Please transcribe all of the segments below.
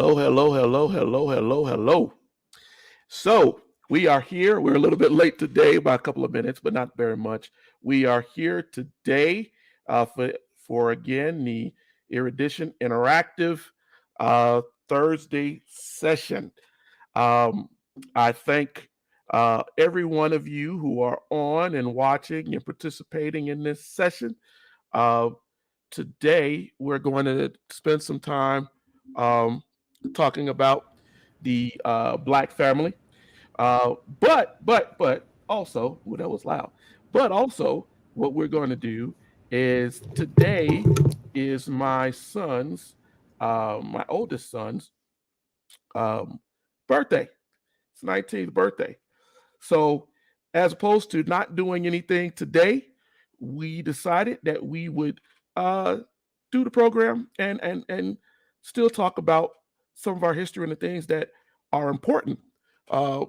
Hello, hello, hello, hello, hello, hello. So we are here. We're a little bit late today by a couple of minutes, but not very much. We are here today for again the Erudition Interactive uh, Thursday session. Um, I thank every one of you who are on and watching and participating in this session. Uh, Today, we're going to spend some time um, talking about the Black family. But also, well, that was loud. But also, what we're going to do is today is my oldest son's um, birthday. It's 19th birthday. So, as opposed to not doing anything today, we decided that we would uh, do the program and still talk about some of our history and the things that are important uh,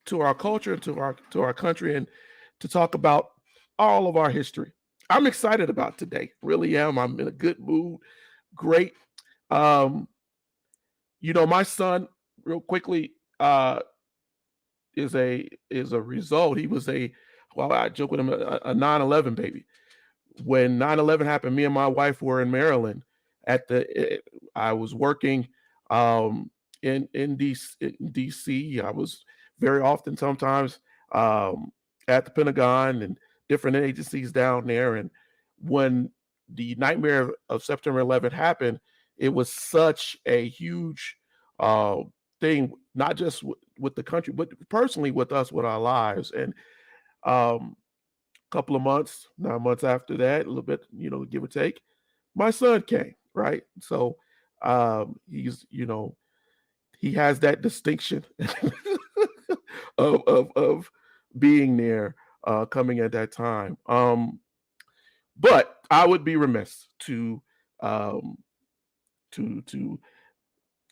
to our culture and to our country, and to talk about all of our history. I'm excited about today. Really am. I'm in a good mood. Great. Um, my son, real quickly, is a result. He was I joke with him, a 9/11 baby. When 9/11 happened, me and my wife were in Maryland. I was working in DC. I was very often, sometimes, at the Pentagon and different agencies down there. And when the nightmare of September 11th happened, it was such a huge uh, thing, not just with the country, but personally with us, with our lives. And um, couple of months, 9 months after that, a little bit, give or take, my son came, right? So he has that distinction of being there, coming at that time. But I would be remiss um, to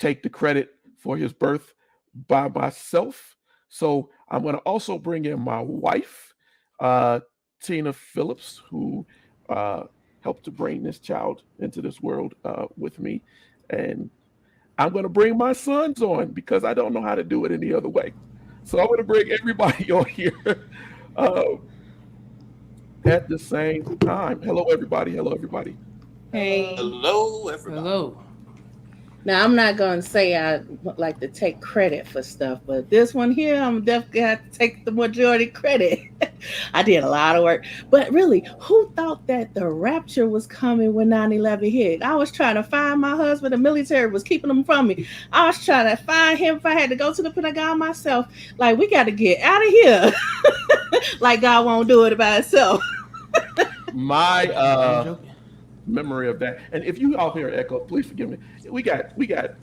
take the credit for his birth by myself. So I'm going to also bring in my wife, uh, Tina Phillips, who uh, helped to bring this child into this world with me. And I'm going to bring my sons on because I don't know how to do it any other way. So I'm going to bring everybody on here uh, at the same time. Hello, everybody. Hello, everybody. Hey. Hello, everybody. Hello. Now, I'm not going to say I would like to take credit for stuff, but this one here, I'm definitely going to have to take the majority credit. I did a lot of work. But really, who thought that the rapture was coming when 9/11 hit? I was trying to find my husband. The military was keeping him from me. I was trying to find him if I had to go to the Pentagon myself. Like, we got to get out of here. Like, God won't do it by itself. My memory of that. And if you all hear echo, please forgive me. We got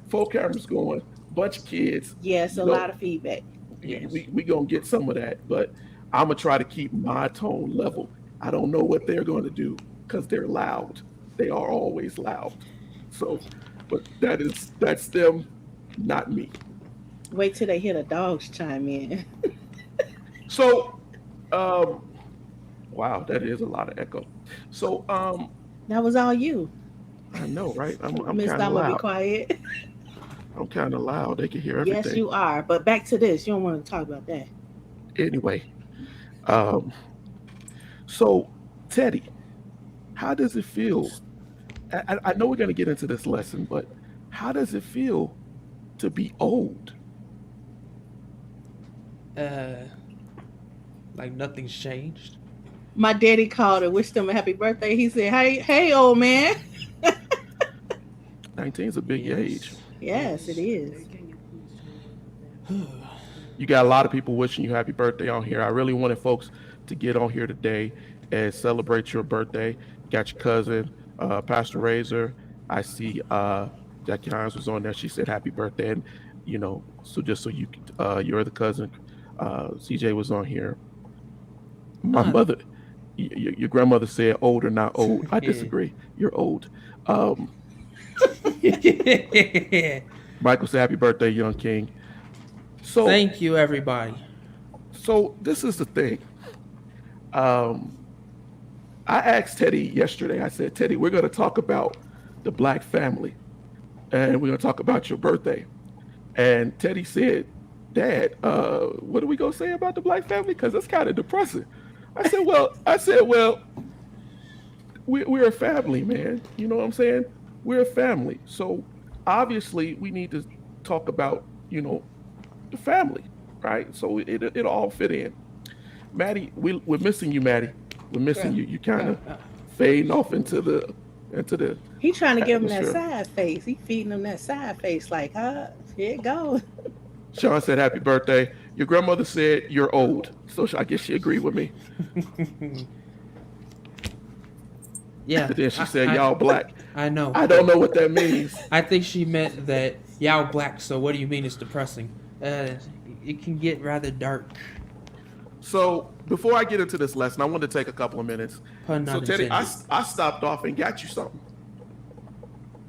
4 cameras going, bunch of kids. Yes, a lot of feedback. Yes. We gonna get some of that, but I'm gonna try to keep my tone level. I don't know what they're going to do because they're loud. They are always loud. So, but that's them, not me. Wait till they hear the dogs chime in. So, um, wow, that is a lot of echo. So, That was all you. I know, right? I'm Miss, kind of I'm gonna be loud. quiet. I'm kind of loud. They can hear Yes, everything. you are. But back to this. You don't want to talk about that. Anyway, um, so Teddy, how does it feel? I know we're going to get into this lesson, but how does it feel to be old? Uh, like nothing's changed. My daddy called and wished him a happy birthday. He said, hey, old man. 19 is a big age. Yes, it is. You got a lot of people wishing you happy birthday on here. I really wanted folks to get on here today and celebrate your birthday. Got your cousin, Pastor Razor. I see Jackie Hines was on there. She said happy birthday. And, so just so you could, you're the cousin. CJ was on here. My mother, your grandmother said old or not old. I disagree. You're old. Um, Michael said happy birthday, young king. So Thank you, everybody. So this is the thing. Um, I asked Teddy yesterday. I said, Teddy, we're going to talk about the Black family. and we're gonna talk about your birthday. And Teddy said, "Dad, what are we gonna say about the Black family? Because that's kind of depressing." I said, well, we're a family, man. You know what I'm saying? We're a family. So obviously we need to talk about, the family, right? So it'll all fit in. Maddie, we're missing you, Maddie. We're missing you. You kind of fading off into the He trying to give him that atmosphere. side face. He feeding him that side face, like, here it goes. Sean said, "Happy birthday." Your grandmother said you're old, so I guess she agreed with me. Yeah. And then she said, "Y'all black." I know. I don't know what that means. I think she meant that y'all black, so what do you mean it's depressing? It can get rather dark. So before I get into this lesson, I want to take a couple of minutes. Pun So not Teddy, intended. I stopped off and got you something.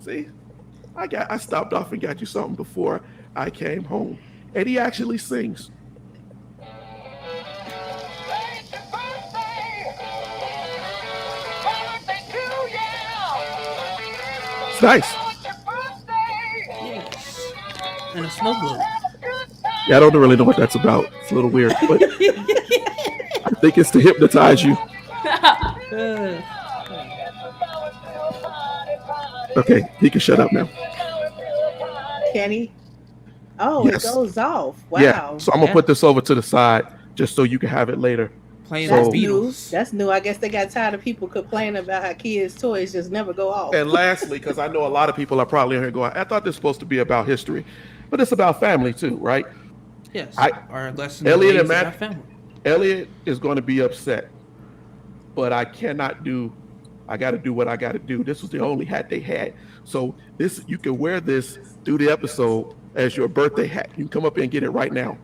See, I stopped off and got you something before I came home, and he actually sings. It's nice. Yes. And a snow globe. Yeah, I don't really know what that's about. It's a little weird, but I think it's to hypnotize you. Uh, Okay, he can shut up now. Kenny. Oh, Yes. it goes off. Wow. Yeah, so I'm gonna put this over to the side just so you can have it later. playing So- the New. Beatles. That's new. I guess they got tired of people complaining about how kids' toys just never go off. And lastly, because I know a lot of people are probably in here going, "I thought this was supposed to be about history," but it's about family too, right? Yes. I- Our lesson Elliot and relates to Matt- our family. Elliot is going to be upset, but I cannot do. I got to do what I got to do. This was the only hat they had, so you can wear this through the episode as your birthday hat. You can come up here and get it right now.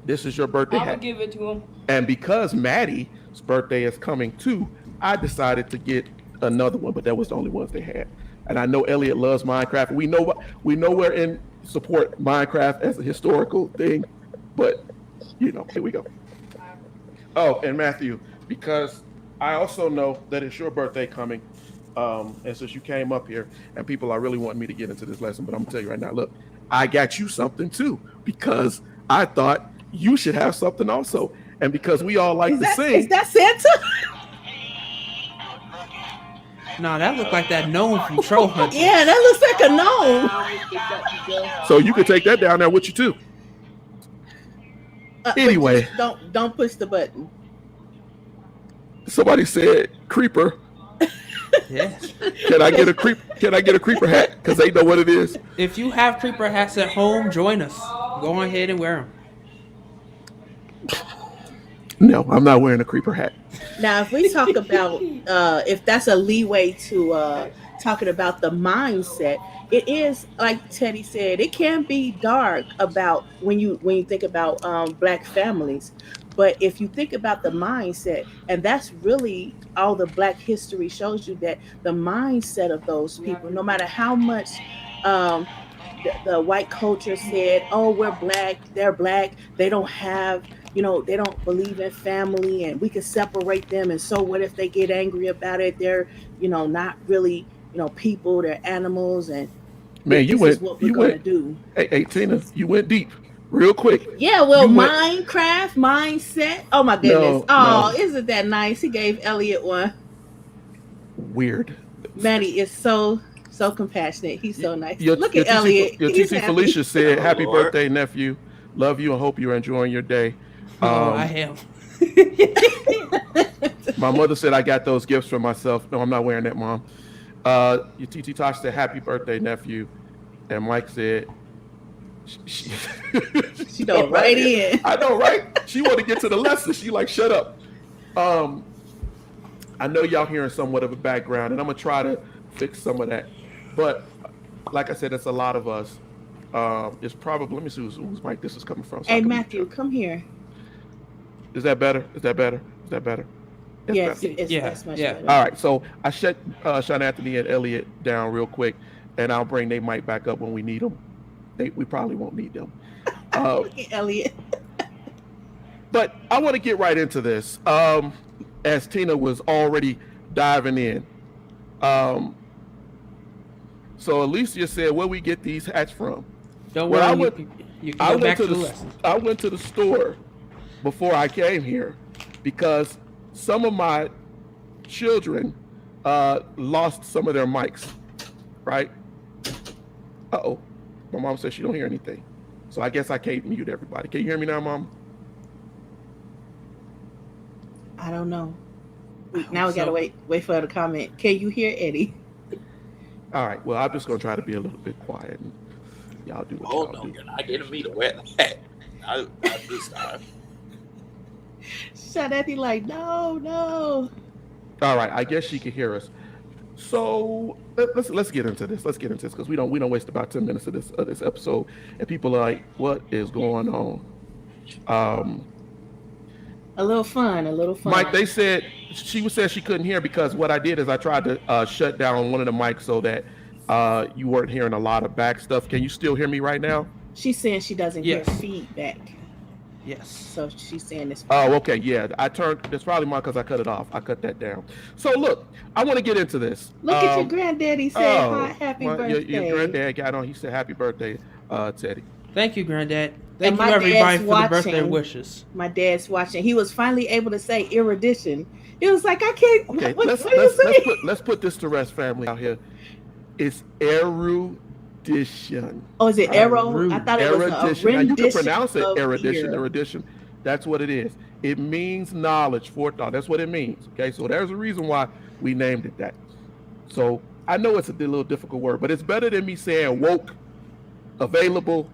This is your birthday I'm gonna hat, give it to him. and because Maddie's birthday is coming too, I decided to get another one, but that was the only ones they had. And I know Elliot loves Minecraft. We know we're in support Minecraft as a historical thing, but here we go. Oh, and Matthew, because I also know that it's your birthday coming, and since you came up here, and people are really wanting me to get into this lesson, but I'm gonna tell you right now, look, I got you something too, because I thought you should have something also, and because we all like Is to that, sing. is that Santa? Nah, that looked like that gnome from Troll Hunter. Yeah, that looks like a gnome. So you can take that down there with you too. But Anyway. just don't push the button. Somebody said creeper. Yes. Can I get a creeper hat? Because they know what it is. If you have creeper hats at home, join us. Go ahead and wear them. No, I'm not wearing a creeper hat. Now, if we talk about if that's a leeway to talking about the mindset, it is like Teddy said. It can be dark about when you think about Black families, but if you think about the mindset, and that's really all the Black history shows you, that the mindset of those people, no matter how much the white culture said, "Oh, we're Black, they're Black, they don't have." They don't believe in family and we can separate them. And so what if they get angry about it? They're, not really, people, they're animals. And Man, this is what we're going to do. Hey, Tina, you went deep real quick. Yeah, well, You went- Minecraft, mindset. Oh, my goodness. No. Isn't that nice? He gave Elliot one. Weird. Manny is so compassionate. He's so nice. Your Look at TT Elliot. Your He's TT happy. Felicia said, Oh, "Happy Lord. birthday, nephew. Love you and hope you're enjoying your day." Oh, I am. My mother said I got those gifts for myself. No, I'm not wearing that, Mom. Your TT Tosh said, "Happy birthday, nephew." And Mike said, she dove right in. I know, right? She wanted to get to the lesson. She like, shut up. I know y'all hearing somewhat of a background, and I'm gonna try to fix some of that. But like I said, it's a lot of us. It's probably, let me see whose mic this is coming from. so I Hey, can- Matthew, come here. Is that better? Is that better? That's Yes, better. it's much Yeah. better. All right, so I shut Sean Anthony and Elliot down real quick, and I'll bring their mic back up when we need them. We probably won't need them. Look at Elliot. But I want to get right into this. As Tina was already diving in, So Alicia said, "Where we get these hats from?" Don't Well, worry, you can go back to the lesson. I went to the store before I came here because some of my children lost some of their mics. Right? Uh-oh. My mom said she don't hear anything. So I guess I can't mute everybody. Can you hear me now, Mom? I don't know. Now we gotta wait for her to comment. Can you hear Eddie? All right. Well, I'm just gonna try to be a little bit quiet and y'all do what y'all do. You're not getting me to wear that. I just Shut Eddie like, no. All right. I guess she can hear us. So let's get into this. Let's get into this because we don't waste about 10 minutes of this episode, and people are like, "What is going on?" A little fun. Mike, they said she said she couldn't hear because what I did is I tried to shut down one of the mics so that you weren't hearing a lot of back stuff. Can you still hear me right now? She's saying she doesn't hear feedback. Yes. So she's saying this. Oh, okay. Yeah. That's probably mine because I cut it off. I cut that down. So look, I want to get into this. Look at your granddaddy said happy birthday. Your granddad got on. He said happy birthday, Teddy. Thank you, Granddad. Thank you, everybody, for the birthday wishes. My dad's watching. He was finally able to say erudition. He was like, I can't. Okay, what are you saying? let's put this to rest, family out here. It's erudition. Oh, is it arrow? I thought it was a rendition. Now you can pronounce it erudition. Erudition. That's what it is. It means knowledge, forethought. That's what it means. Okay, so there's a reason why we named it that. So I know it's a little difficult word, but it's better than me saying woke, available,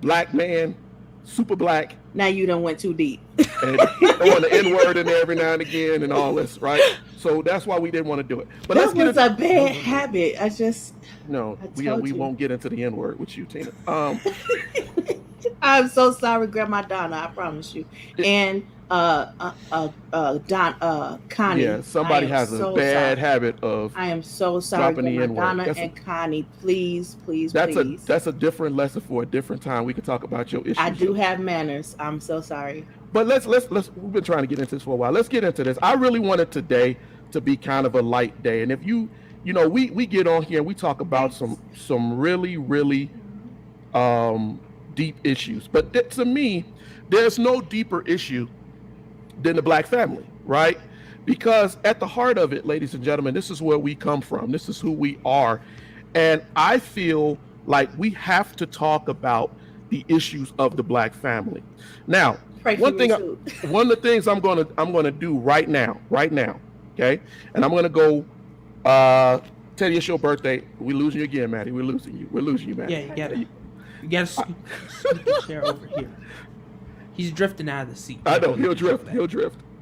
black man, super black. Now you done went too deep. And throwing the N-word in there every now and again and all this, right? So that's why we didn't want to do it. But that was a bad habit. We won't get into the N-word with you, Tina. I'm so sorry, Grandma Donna. I promise you. And Connie. Yeah, somebody has a bad habit of. I am so sorry, Grandma Donna and Connie. Please. That's a different lesson for a different time. We can talk about your issues. I do have manners. I'm so sorry. But let's. We've been trying to get into this for a while. Let's get into this. I really wanted today to be kind of a light day, and if you know, we get on here and we talk about some really deep issues. But to me, there's no deeper issue than the black family, right? Because at the heart of it, ladies and gentlemen, this is where we come from. This is who we are. And I feel like we have to talk about the issues of the black family. Now, one of the things I'm gonna do right now, okay? And I'm gonna go Teddy, it's your birthday. We're losing you again, Maddie. We're losing you, Maddie. Yeah, you gotta scoot the chair over here. He's drifting out of the seat. I know, he'll drift.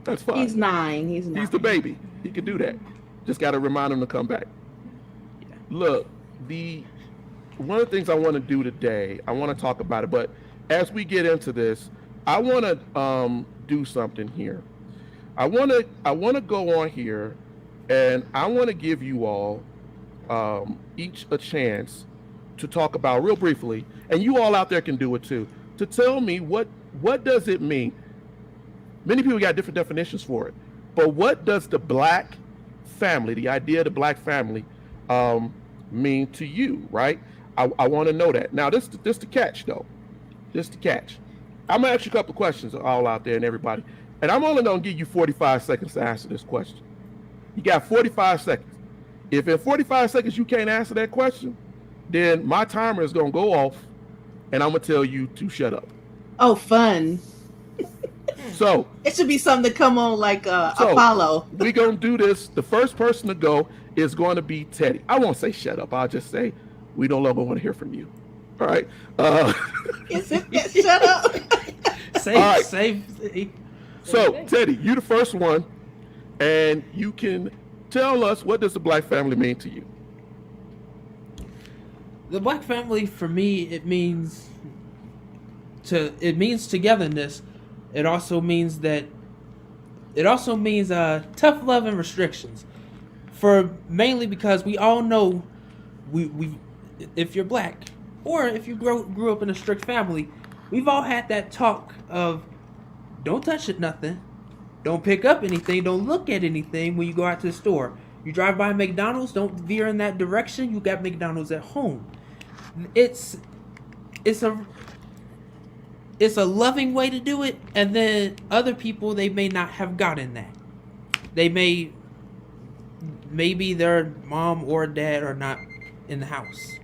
That's fine. He's 9. He's the baby. He can do that. Just got to remind him to come back. Yeah. Look, one of the things I want to do today, I want to talk about it, but as we get into this, I want to do something here. I want to go on here, and I want to give you all each a chance to talk about real briefly, and you all out there can do it too, to tell me what does it mean? Many people got different definitions for it, but what does the black family, the idea of the black family, mean to you, right? I want to know that. Now, this the catch, though. This the catch. I'm going to ask you a couple of questions all out there and everybody, and I'm only going to give you 45 seconds to answer this question. You got 45 seconds. If in 45 seconds you can't answer that question, then my timer is going to go off, and I'm going to tell you to shut up. Oh, fun. So it should be something to come on like Apollo. We're going to do this. The first person to go is going to be Teddy. I won't say shut up. I'll just say we no longer want to hear from you. All right. Shut up. Save. So, Teddy, you're the first one, and you can tell us, what does the black family mean to you? The black family, for me, it means togetherness. It also means tough love and restrictions. Mainly because we all know we if you're black or if you grew up in a strict family, we've all had that talk of don't touch it, nothing, don't pick up anything, don't look at anything when you go out to the store. You drive by McDonald's, don't veer in that direction. You got McDonald's at home. It's it's a it's a loving way to do it, and then other people they may not have gotten that. They maybe their mom or dad are not in the house.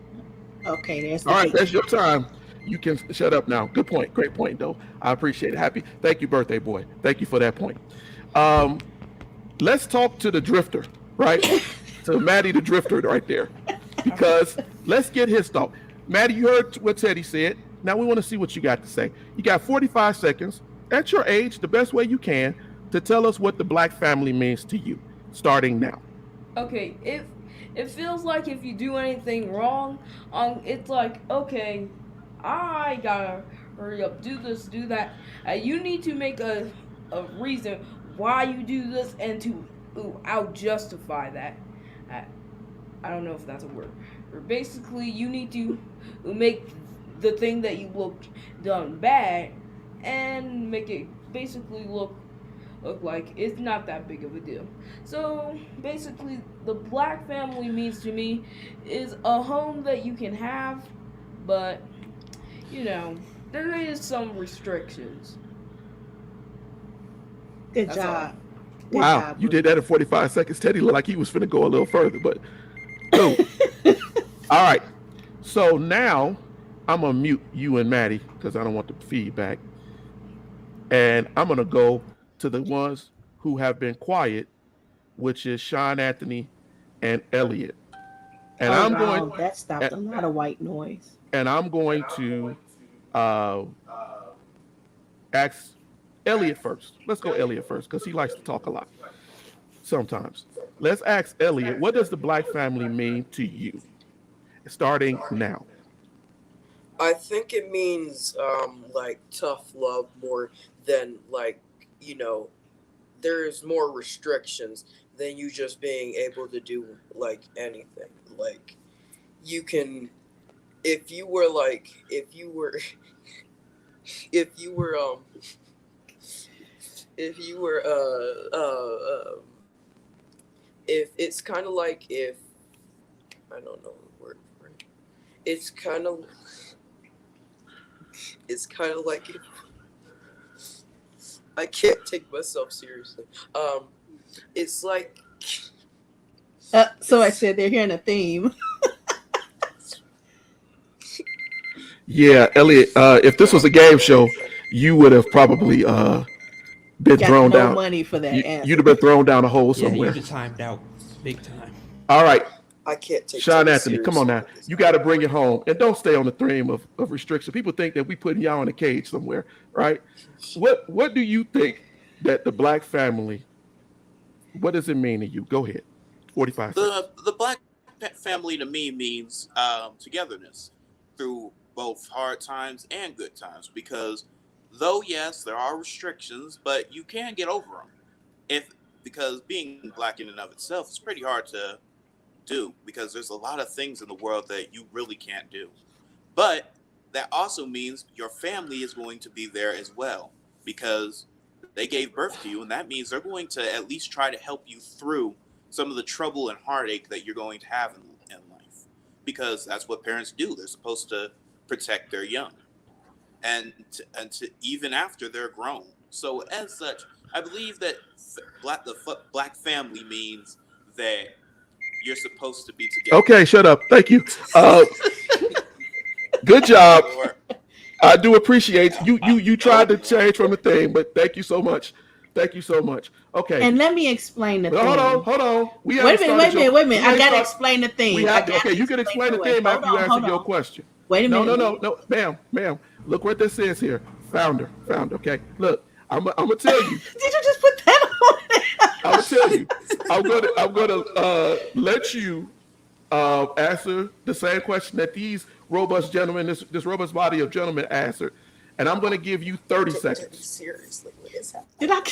Okay, there's the All right, thing. that's your time. You can shut up now. Good point. Great point, though. I appreciate it. Thank you, birthday boy. Thank you for that point. Let's talk to the drifter, right? To Maddie the drifter right there. Because let's get his thought. Maddie, you heard what Teddy said. Now we want to see what you got to say. You got 45 seconds at your age, the best way you can, to tell us what the black family means to you, starting now. Okay, if it feels like if you do anything wrong, it's like, okay, I gotta hurry up, do this, do that. You need to make a reason why you do this and to out justify that. Uh, I don't know if that's a word. Or basically, you need to make the thing that you look done bad and make it basically look like it's not that big of a deal. So basically, the black family means to me is a home that you can have, but there is some restrictions. Good That's job. Good Wow, job, you did that in 45 seconds. Teddy looked like he was finna go a little further, but cool. All right. So now I'm gonna mute you and Maddie because I don't want the feedback. And I'm gonna go to the ones who have been quiet, which is Sean Anthony and Elliot. And Oh, I'm wow, going that stopped a lot of white noise. and I'm going to ask Elliot first. Let's go Elliot first because he likes to talk a lot sometimes. Let's ask Elliot, what does the black family mean to you? Starting now. I think it means like tough love more than like, there's more restrictions than you just being able to do like anything. Like you can if you were if you were if it's kind of like if I don't know the word for it. It's kind of like if I can't take myself seriously. It's like So I said they're hearing a theme. Yeah, Elliot, if this was a game show, you would have probably been Got thrown no down. money for that answer. You'd have been thrown down a hole Yeah, somewhere. you just timed out big time. All right, I can't take Sean Teddy Anthony, come on now. seriously. You got to bring it home. And don't stay on the theme of restriction. People think that we putting y'all in a cage somewhere, right? What do you think that the black family, what does it mean to you? Go ahead. 45 seconds. The black family to me means togetherness through both hard times and good times. Because though yes, there are restrictions, but you can get over them. Because being black in and of itself is pretty hard to do because there's a lot of things in the world that you really can't do. But that also means your family is going to be there as well because they gave birth to you, and that means they're going to at least try to help you through some of the trouble and heartache that you're going to have in life because that's what parents do. They're supposed to protect their young and to even after they're grown. So as such, I believe that the black family means that you're supposed to be together. Okay, shut up. Thank you. Good job. I do appreciate you tried to change from the thing, but thank you so much. Thank you so much. Okay. And let me explain the thing. Hold on. Wait a minute. I gotta explain the thing. Okay, you can explain the thing after you answer your question. Wait a minute. No, ma'am. Look what this says here. Founder. Okay, look. I'm gonna tell you. Did you just put that on there? I'm gonna tell you. I'm gonna let you answer the same question that these robust gentlemen, this robust body of gentlemen answered, and I'm gonna give you 30 seconds. Seriously, what is happening? Did I?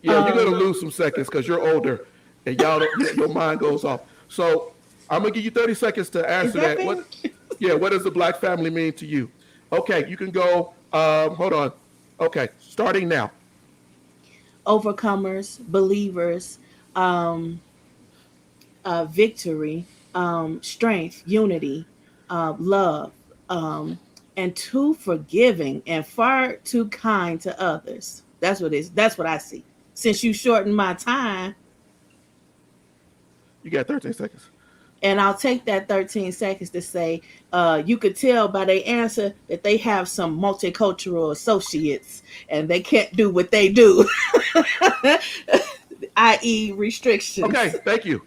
Yeah, you're gonna lose some seconds because you're older, and your mind goes off. So I'm gonna give you 30 seconds to answer that. What does the black family mean to you? Okay, you can go. Hold on. Okay, starting now. Overcomers, believers, victory, strength, unity, love, um, and too forgiving and far too kind to others. That's what I see. Since you shortened my time, You got 13 seconds. and I'll take that 13 seconds to say, you could tell by their answer that they have some multicultural associates and they can't do what they do, i.e., restrictions. Okay, thank you.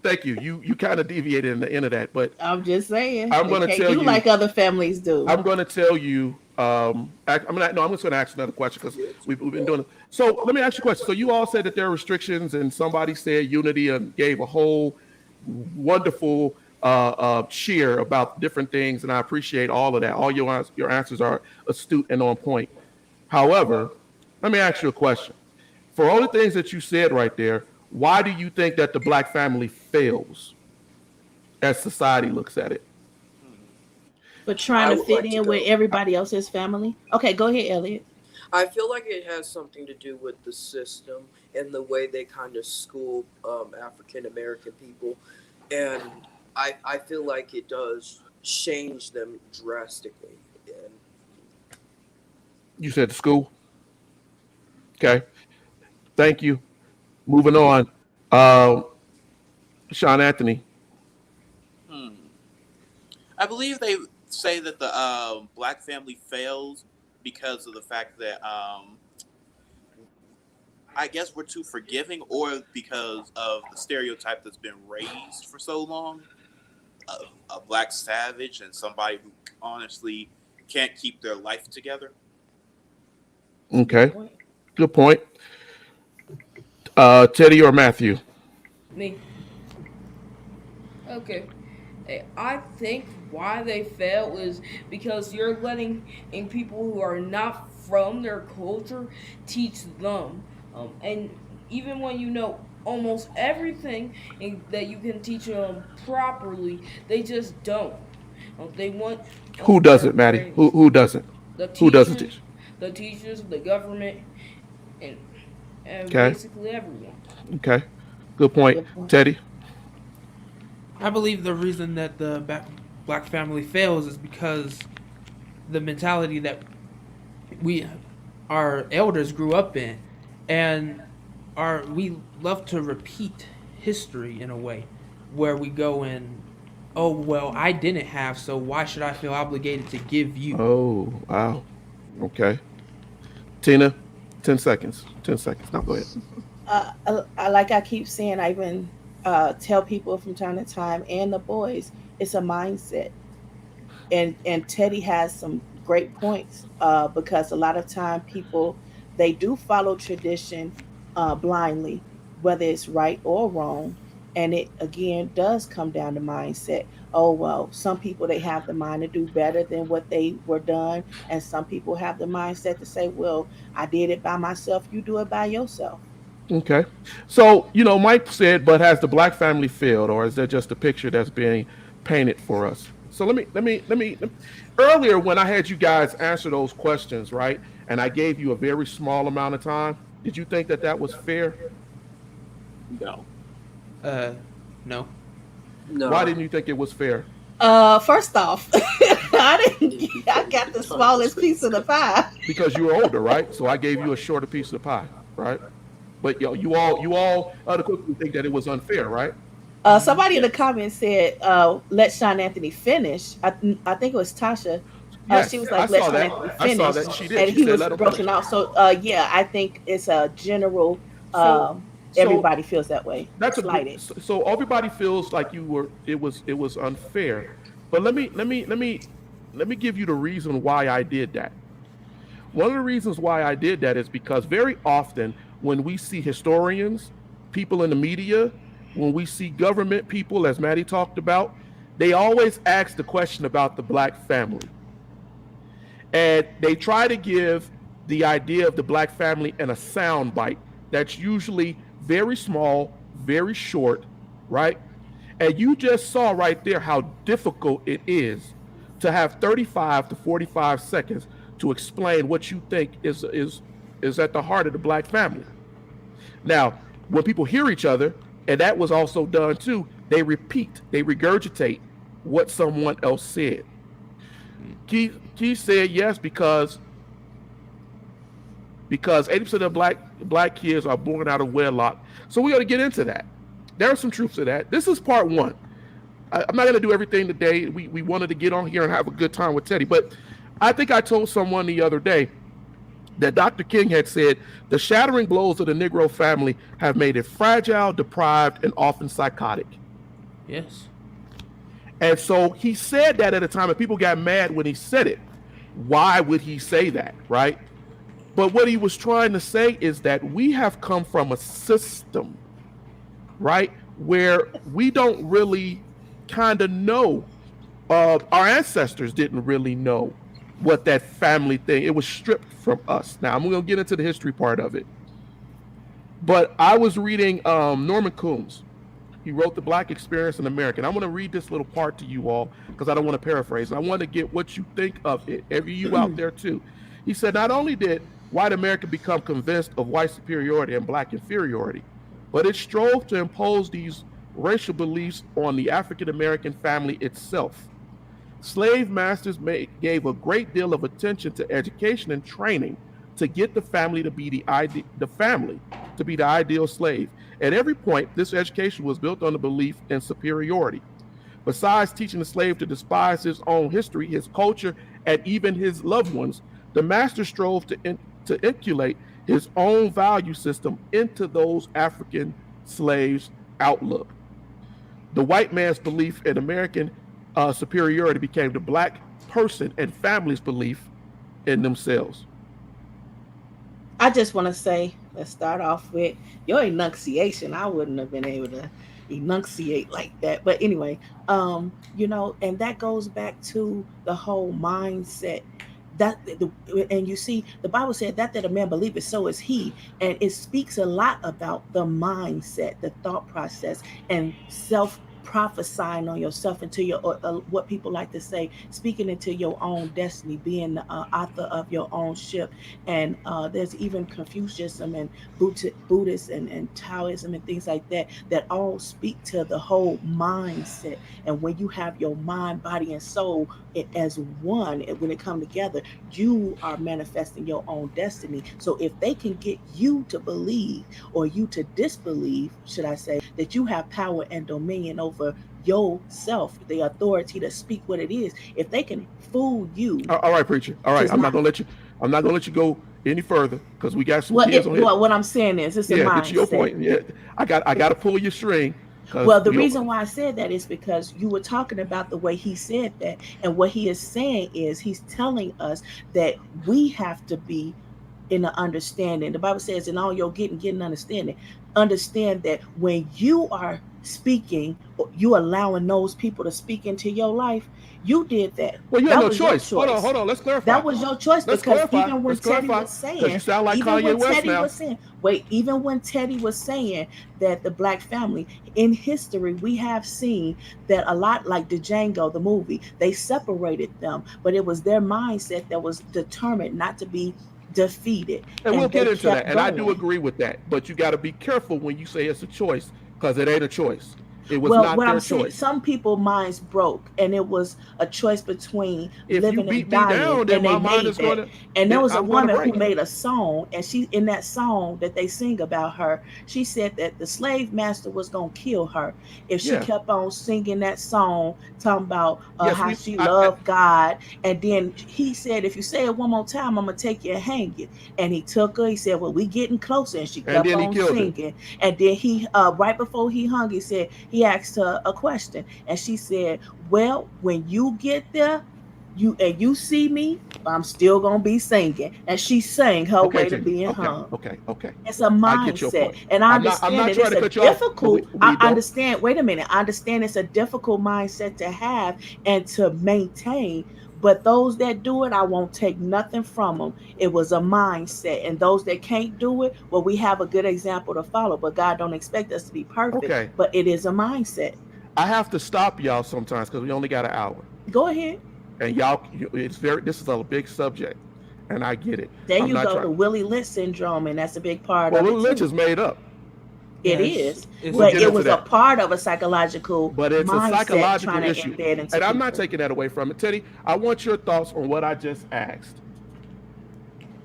Thank you. You kind of deviated in the end of that, but I'm just saying. I'm They going to can't tell do you. like other families do. I'm going to tell you. I'm not. No, I'm just going to ask another question because we've been doing it. So let me ask you a question. So you all said that there are restrictions, and somebody said unity and gave a whole wonderful cheer about different things, and I appreciate all of that. All your answers are astute and on point. However, let me ask you a question. For all the things that you said right there, why do you think that the black family fails as society looks at it? But trying I to would fit like to in with go. everybody else's family. Okay, go ahead, Elliot. I feel like it has something to do with the system and the way they kind of school African American people, and I feel like it does change them drastically. And You said the school. Okay. Thank you. Moving on. Um, Sean Anthony. Hmm. I believe they say that the black family fails because of the fact that I guess we're too forgiving, or because of the stereotype that's been raised for so long. A black savage and somebody who honestly can't keep their life together. Good Okay. point. Good point. Teddy or Matthew? Me. Okay. I think why they fail is because you're letting in people who are not from their culture teach them. And even when you know almost everything that you can teach them properly, they just don't. They want Who their doesn't, Maddie? praise. Who doesn't? The Who doesn't teachers, teach? the teachers, the government, and Okay. basically everyone. Okay. Good point. Good point. Teddy? I believe the reason that the black family fails is because the mentality that we our elders grew up in, and we love to repeat history in a way where we go and, oh well, I didn't have, so why should I feel obligated to give you? Oh, wow. Okay. Tina, 10 seconds. 10 seconds. Now go ahead. Like I keep saying, I even tell people from time to time, and the boys, it's a mindset. And Teddy has some great points because a lot of time people they do follow tradition blindly, whether it's right or wrong, and it again does come down to mindset. Oh well, some people they have the mind to do better than what they were done, and some people have the mindset to say, well, I did it by myself, you do it by yourself. Okay. So, Mike said, but has the black family failed, or is that just a picture that's being painted for us? So earlier when I had you guys answer those questions, right? And I gave you a very small amount of time, did you think that that was fair? No. Uh, no. Why no, didn't you think it was fair? First off, I got the smallest piece of the pie. Because you were older, right? So I gave you a shorter piece of the pie, right? But you all unequivocally think that it was unfair, right? Somebody in the Yes. comments said, "Let Sean Anthony finish." I think it was Tasha. She Yes, was I like, "Let saw Sean that. Anthony I saw finish," that. She did. and She he said, was "Let him finish." broken off. So, yeah, I think it's a general. So, so Everybody feels that way, that's a good. slighted. So everybody feels like you were. It was unfair. But let me give you the reason why I did that. One of the reasons why I did that is because very often when we see historians, people in the media, when we see government people, as Maddie talked about, they always ask the question about the black family. And they try to give the idea of the black family in a sound bite that's usually very small, very short, right? And you just saw right there how difficult it is to have 35 to 45 seconds to explain what you think is at the heart of the black family. Now, when people hear each other, And that was also done too. They regurgitate what someone else said. Keith said yes because 80% of black kids are born out of wedlock. So we got to get into that. There are some truths to that. This is part one. I'm not going to do everything today. We wanted to get on here and have a good time with Teddy, but I think I told someone the other day that Dr. King had said the shattering blows of the Negro family have made it fragile, deprived, and often psychotic. Yes. And so he said that at a time, and people got mad when he said it. Why would he say that, right? But what he was trying to say is that we have come from a system, right, where we don't really kind of know. Our ancestors didn't really know what that family thing, it was stripped from us. Now I'm going to get into the history part of it. But I was reading Norman Coombs. He wrote The Black Experience in America. And I'm going to read this little part to you all because I don't want to paraphrase. I want to get what you think of it. Every you out there too. He said, not only did white America become convinced of white superiority and black inferiority, but it strove to impose these racial beliefs on the African American family itself. Slave masters gave a great deal of attention to education and training to get the family to be the ideal slave. At every point, this education was built on the belief in superiority. Besides teaching the slave to despise his own history, his culture, and even his loved ones, the master strove to inculcate his own value system into those African slaves' outlook. The white man's belief in American superiority became the black person and family's belief in themselves. I just want to say, let's start off with your enunciation. I wouldn't have been able to enunciate like that. But anyway, and that goes back to the whole mindset. And you see, the Bible said that a man believeth, so is he. And it speaks a lot about the mindset, the thought process, and prophesying on yourself into your what people like to say, speaking into your own destiny, being the author of your own ship. And there's even Confucianism and Buddhism and Taoism and things like that all speak to the whole mindset. And when you have your mind, body, and soul as one, when it come together, you are manifesting your own destiny. So if they can get you to believe, or you to disbelieve, should I say, that you have power and dominion over yourself, the authority to speak what it is, if they can fool you. All right, preacher. All right, I'm not gonna let you go any further because we got some kids on here. What I'm saying is, it's a mindset. Get to your point. Yeah, I got to pull your string. Well, the reason why I said that is because you were talking about the way he said that, and what he is saying is he's telling us that we have to be in an understanding. The Bible says, in all your getting understanding. Understand that when you are speaking, you allowing those people to speak into your life, you did that. Well, you had no choice. Hold on. Let's clarify. That was your choice. Because even when Teddy was saying, you sound like Kanye West now. Even when Teddy was saying that the black family in history, we have seen that a lot, like the Django, the movie, they separated them, but it was their mindset that was determined not to be defeated. And we'll get into that. And I do agree with that. But you got to be careful when you say it's a choice, because it ain't a choice. It was not their choice. Some people minds broke, and it was a choice between living and dying. Down, then my mind is going to. And there was a woman who made a song, and she, in that song that they sing about her, she said that the slave master was going to kill her if she kept on singing that song, talking about how she loved God. And then he said, if you say it one more time, I'm going to take you and hang you. And he took her. He said, well, we getting closer. And she kept on singing. And then he, right before he hung, he said, he asked her a question, and she said, well, when you get there, you see me, I'm still gonna be singing. And she sang her way to being hung. Okay. It's a mindset, and I understand that it's a difficult. I understand. Wait a minute. I understand it's a difficult mindset to have and to maintain. But those that do it, I won't take nothing from them. It was a mindset. And those that can't do it, well, we have a good example to follow. But God don't expect us to be perfect. Okay. But it is a mindset. I have to stop y'all sometimes because we only got an hour. Go ahead. And y'all, this is a big subject. And I get it. There you go, the Willie Lynch syndrome. And that's a big part of it. Willie Lynch is made up. It Yeah, is, it's We'll but get it into was a that. part of a psychological But it's a mindset psychological trying to issue. embed into And I'm not people. taking that away from it. Teddy, I want your thoughts on what I just asked.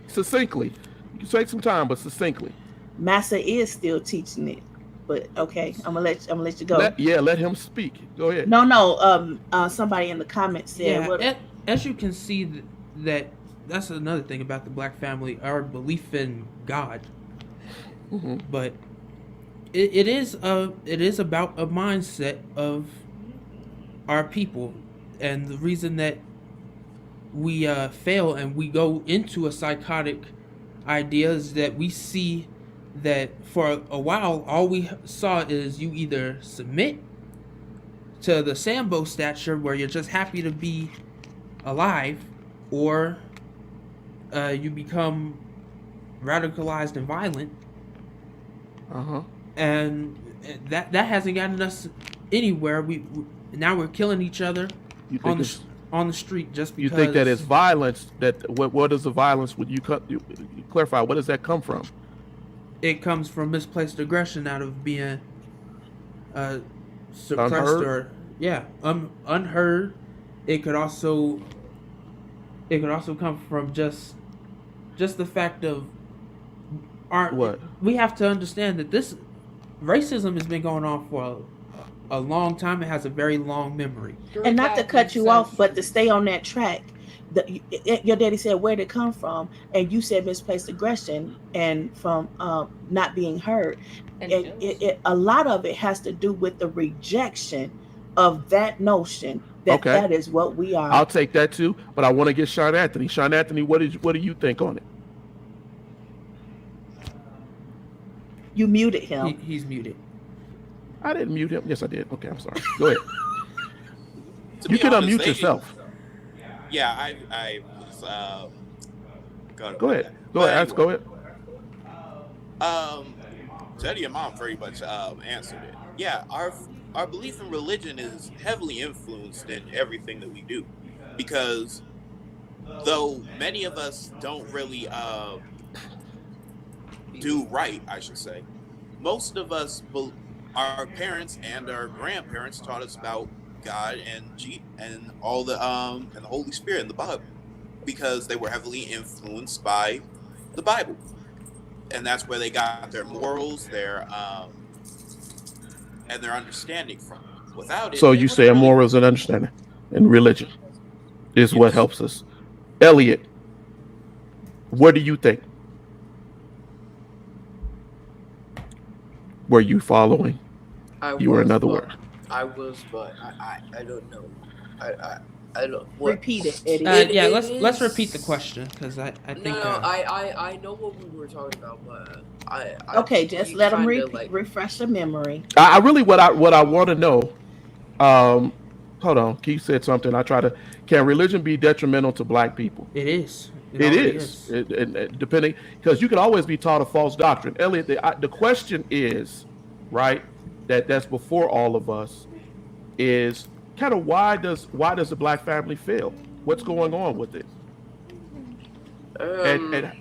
Succinctly. You can take some time, but succinctly. Massa is still teaching it, but okay, I'm gonna let you go. Let him speak. Go ahead. No. Somebody in the comments said, yeah. "What?" As you can see, that's another thing about the black family, our belief in God. Mhm. But it is about a mindset of our people, and the reason that we fail and we go into a psychotic idea is that we see that for a while all we saw is you either submit to the Sambo stature where you're just happy to be alive, or you become radicalized and violent, Uh-huh. and that hasn't gotten us anywhere. We now we're killing each other You on think the it's, on the street just because you think that it's violence? What is the violence? Would you clarify? What does that come from? it comes from misplaced aggression out of being suppressed Unheard? or unheard. It could also come from just the fact of What? we have to understand that this racism has been going on for a long time. It has a very long memory. And not to cut you off, but to stay on that track. Your daddy said, "Where'd it come from?" And you said misplaced aggression and from not being heard. And A lot of it has to do with the rejection of that notion that Okay. that is what we are. I'll take that too, but I want to get Sean Anthony. Sean Anthony, what do you think on it? You muted him. He's muted. I didn't mute him. Yes, I did. Okay, I'm sorry. Go ahead. To You be can honest, unmute they- yourself. Yeah, I was Go ahead. Go ahead. Go ahead. Teddy and Mom pretty much answered it. Yeah, our belief in religion is heavily influenced in everything that we do, because though many of us don't really do right, I should say, most of us, our parents and our grandparents taught us about God and all the and the Holy Spirit and the Bible, because they were heavily influenced by the Bible, and that's where they got their morals, and their understanding from. Without it, So they you wouldn't say really- morals and understanding and religion is what Yes. helps us. Elliot, what do you think? Were you following? You were another word. I was, but I don't know. I don't. What? Repeat it, Eddie. It Let's is- repeat the question, because I think No, I know what we were talking about, but I Okay, just you let them kinda, refresh the memory. I really what I want to know. Hold on. Keith said something. Can religion be detrimental to black people? it is. It already is. Depending, because you can always be taught a false doctrine. Elliot, the question is, right, that's before all of us, is kind of why does the black family fail? What's going on with it? And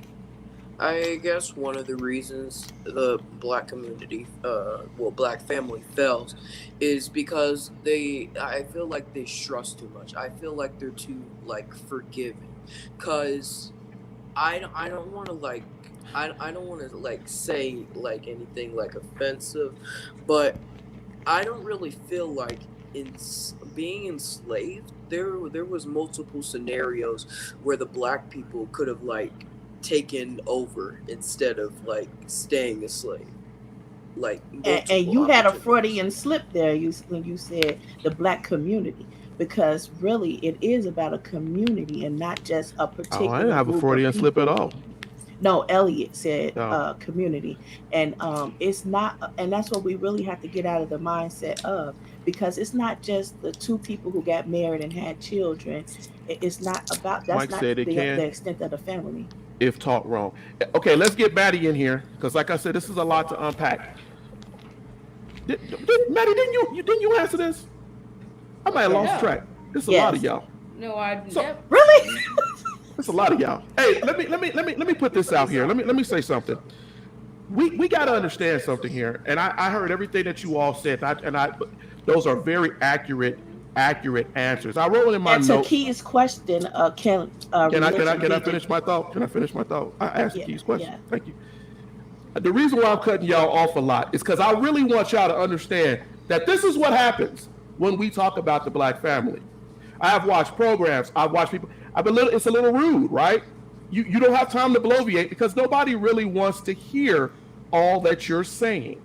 I guess one of the reasons the black community, black family fails, is because I feel like they stress too much. I feel like they're too forgiving, cause I don't want to I don't want to say anything offensive, but I don't really feel like being enslaved. There was multiple scenarios where the black people could have taken over instead of staying a slave. And you had a Freudian slip there when you said the black community, because really it is about a community and not just a particular. I didn't have a group of Freudian slip at people. all. No, Elliot said Oh. community, and it's not, and that's what we really have to get out of the mindset of, because it's not just the two people who got married and had children. It's not about Mike not said it can. the extent of the family. If taught wrong. Okay, let's get Maddie in here, because like I said, this is a lot to unpack. Maddie, didn't you answer this? I might have lost No. track. There's a Yes. lot of y'all. No, I So- never. Really? There's a lot of y'all. Hey, let me put this out here. Let me say something. we got to understand something here. And I heard everything that you all said, those are very accurate answers. I wrote in my And to notes. Key's question, can Can I religion be finish my thought? Can I finish my thought? I asked Yeah, Keith's question. yeah. Thank you. The reason why I'm cutting y'all off a lot is because I really want y'all to understand that this is what happens when we talk about the black family. I have watched programs. I've watched people. It's a little rude, right? You don't have time to bloviate because nobody really wants to hear all that you're saying.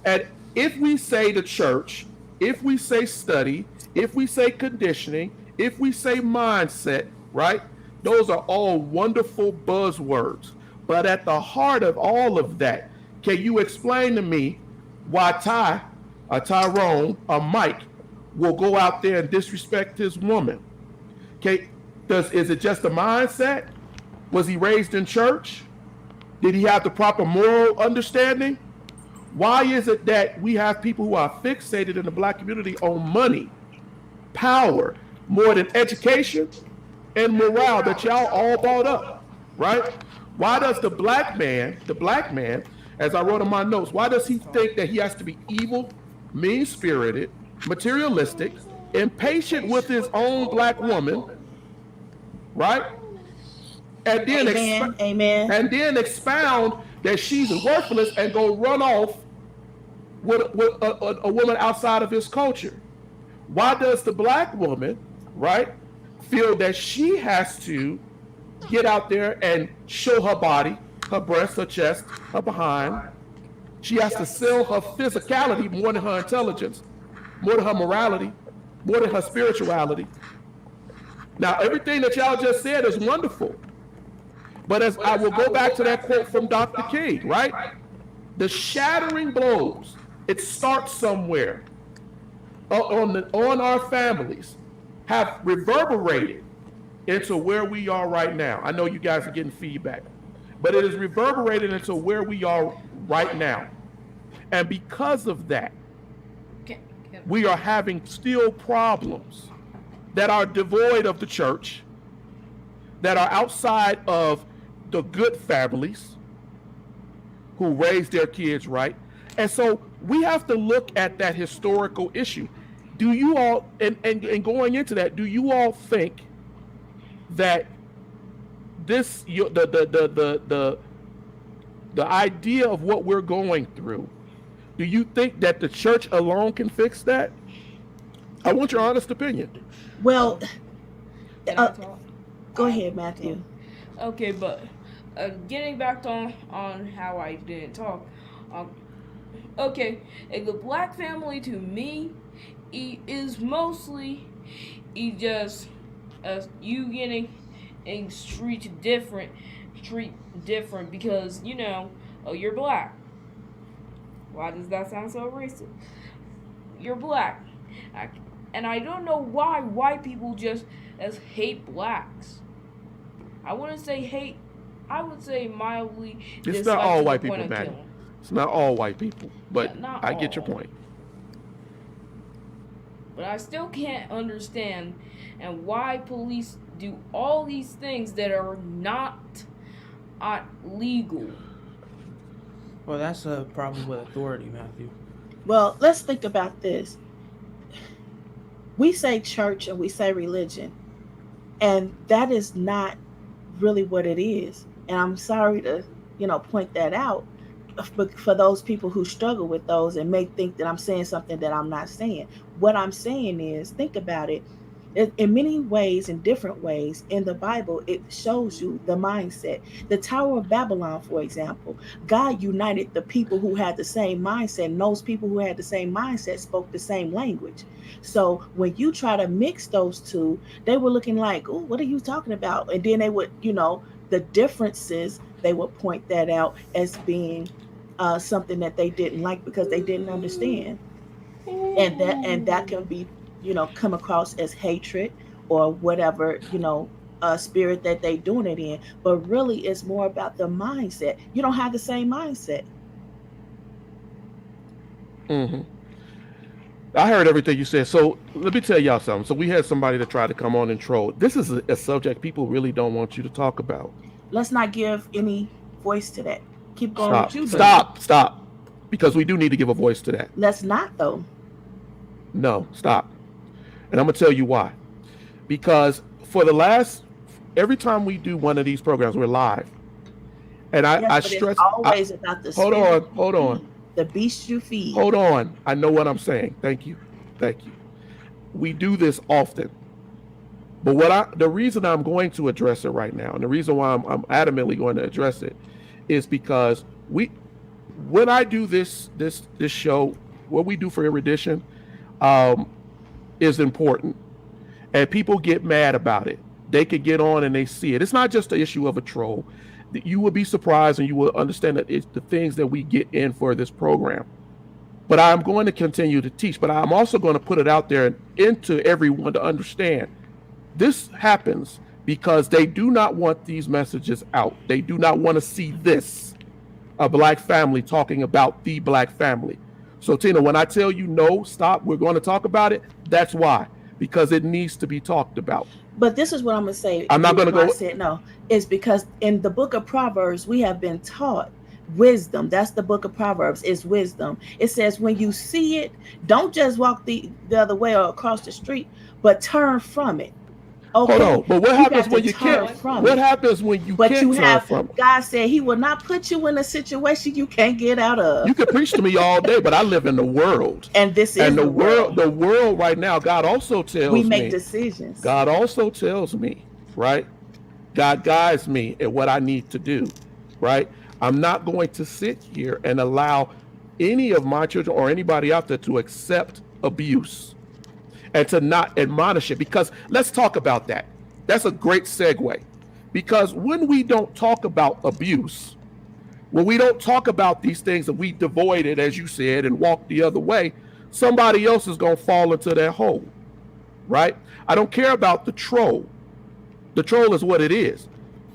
And if we say the church, if we say study, if we say conditioning, if we say mindset, right? Those are all wonderful buzzwords. But at the heart of all of that, can you explain to me why Tyrone, or Mike will go out there and disrespect his woman? Okay, is it just a mindset? Was he raised in church? Did he have the proper moral understanding? Why is it that we have people who are fixated in the black community on money, power, more than education and morale that y'all all bought up, right? Why does the black man, as I wrote in my notes, why does he think that he has to be evil, mean-spirited, materialistic, impatient with his own black woman, right? And then Amen. and then expound that she's worthless and go run off with a woman outside of his culture. Why does the black woman, right, feel that she has to get out there and show her body, her breasts, her chest, her behind? She has to sell her physicality more than her intelligence, more than her morality, more than her spirituality. Now, everything that y'all just said is wonderful. But as I will go back to that quote from Dr. King, right? The shattering blows, it starts somewhere on our families, have reverberated into where we are right now. I know you guys are getting feedback, but it is reverberated into where we are right now. And because of that, we are having still problems that are devoid of the church, that are outside of the good families who raise their kids right. And so we have to look at that historical issue. Do you all, and going into that, do you all think that this, the idea of what we're going through, do you think that the church alone can fix that? I want your honest opinion. Well, Can I talk? go ahead, Matthew. Okay, but getting back on how I didn't talk. Okay, the black family to me is mostly just you getting street different because you're black. Why does that sound so racist? You're black, and I don't know why white people just hate blacks. I wouldn't say hate. I would say mildly. It's not all white people, man. It's not all white people, but Yeah, I get your point. But I still can't understand and why police do all these things that are not legal. Well, that's a problem with authority, Matthew. Well, let's think about this. We say church and we say religion, and that is not really what it is. And I'm sorry to, point that out for those people who struggle with those and may think that I'm saying something that I'm not saying. What I'm saying is, think about it. In many ways, in different ways, in the Bible, it shows you the mindset. The Tower of Babylon, for example, God united the people who had the same mindset, and those people who had the same mindset spoke the same language. So when you try to mix those two, they were looking like, oh, what are you talking about? And then they would, the differences, they would point that out as being something that they didn't like because they didn't understand. And that can be, come across as hatred or whatever, spirit that they doing it in. But really, it's more about the mindset. You don't have the same mindset. Mm-hmm. I heard everything you said. So let me tell y'all something. So we had somebody that tried to come on and troll. This is a subject people really don't want you to talk about. Let's not give any voice to that. keep going with Stop. you. Stop. Because we do need to give a voice to that. Let's not though. No, stop. And I'm gonna tell you why. Because for the last, every time we do one of these programs, we're live. And I stress. It's always about the hold on. The beast you feed. Hold on. I know what I'm saying. Thank you. We do this often. But the reason I'm going to address it right now, and the reason why I'm adamantly going to address it, is because when I do this show, what we do for Erudition, is important, and people get mad about it. They could get on and they see it. It's not just the issue of a troll. You will be surprised and you will understand that it's the things that we get in for this program. But I'm going to continue to teach, but I'm also going to put it out there and into everyone to understand. This happens because they do not want these messages out. They do not want to see this, a black family talking about the black family. So Tina, when I tell you no, stop, we're going to talk about it, that's why. Because it needs to be talked about. But this is what I'm going to say. I'm not going to go. I said no. It's because in the book of Proverbs, we have been taught wisdom. That's the book of Proverbs, is wisdom. It says when you see it, don't just walk the other way or across the street, but turn from it. Okay. Hold on, but what happens when you can't? What happens when you can't turn from it? God said He will not put you in a situation you can't get out of. You can preach to me all day, but I live in the world, and this is the world. The world right now. God also tells me we make decisions. God also tells me, right? God guides me in what I need to do, right? I'm not going to sit here and allow any of my children or anybody out there to accept abuse and to not admonish it, because let's talk about that. That's a great segue, because when we don't talk about abuse, when we don't talk about these things and we devoid it, as you said, and walk the other way, somebody else is going to fall into that hole, right? I don't care about the troll. The troll is what it is,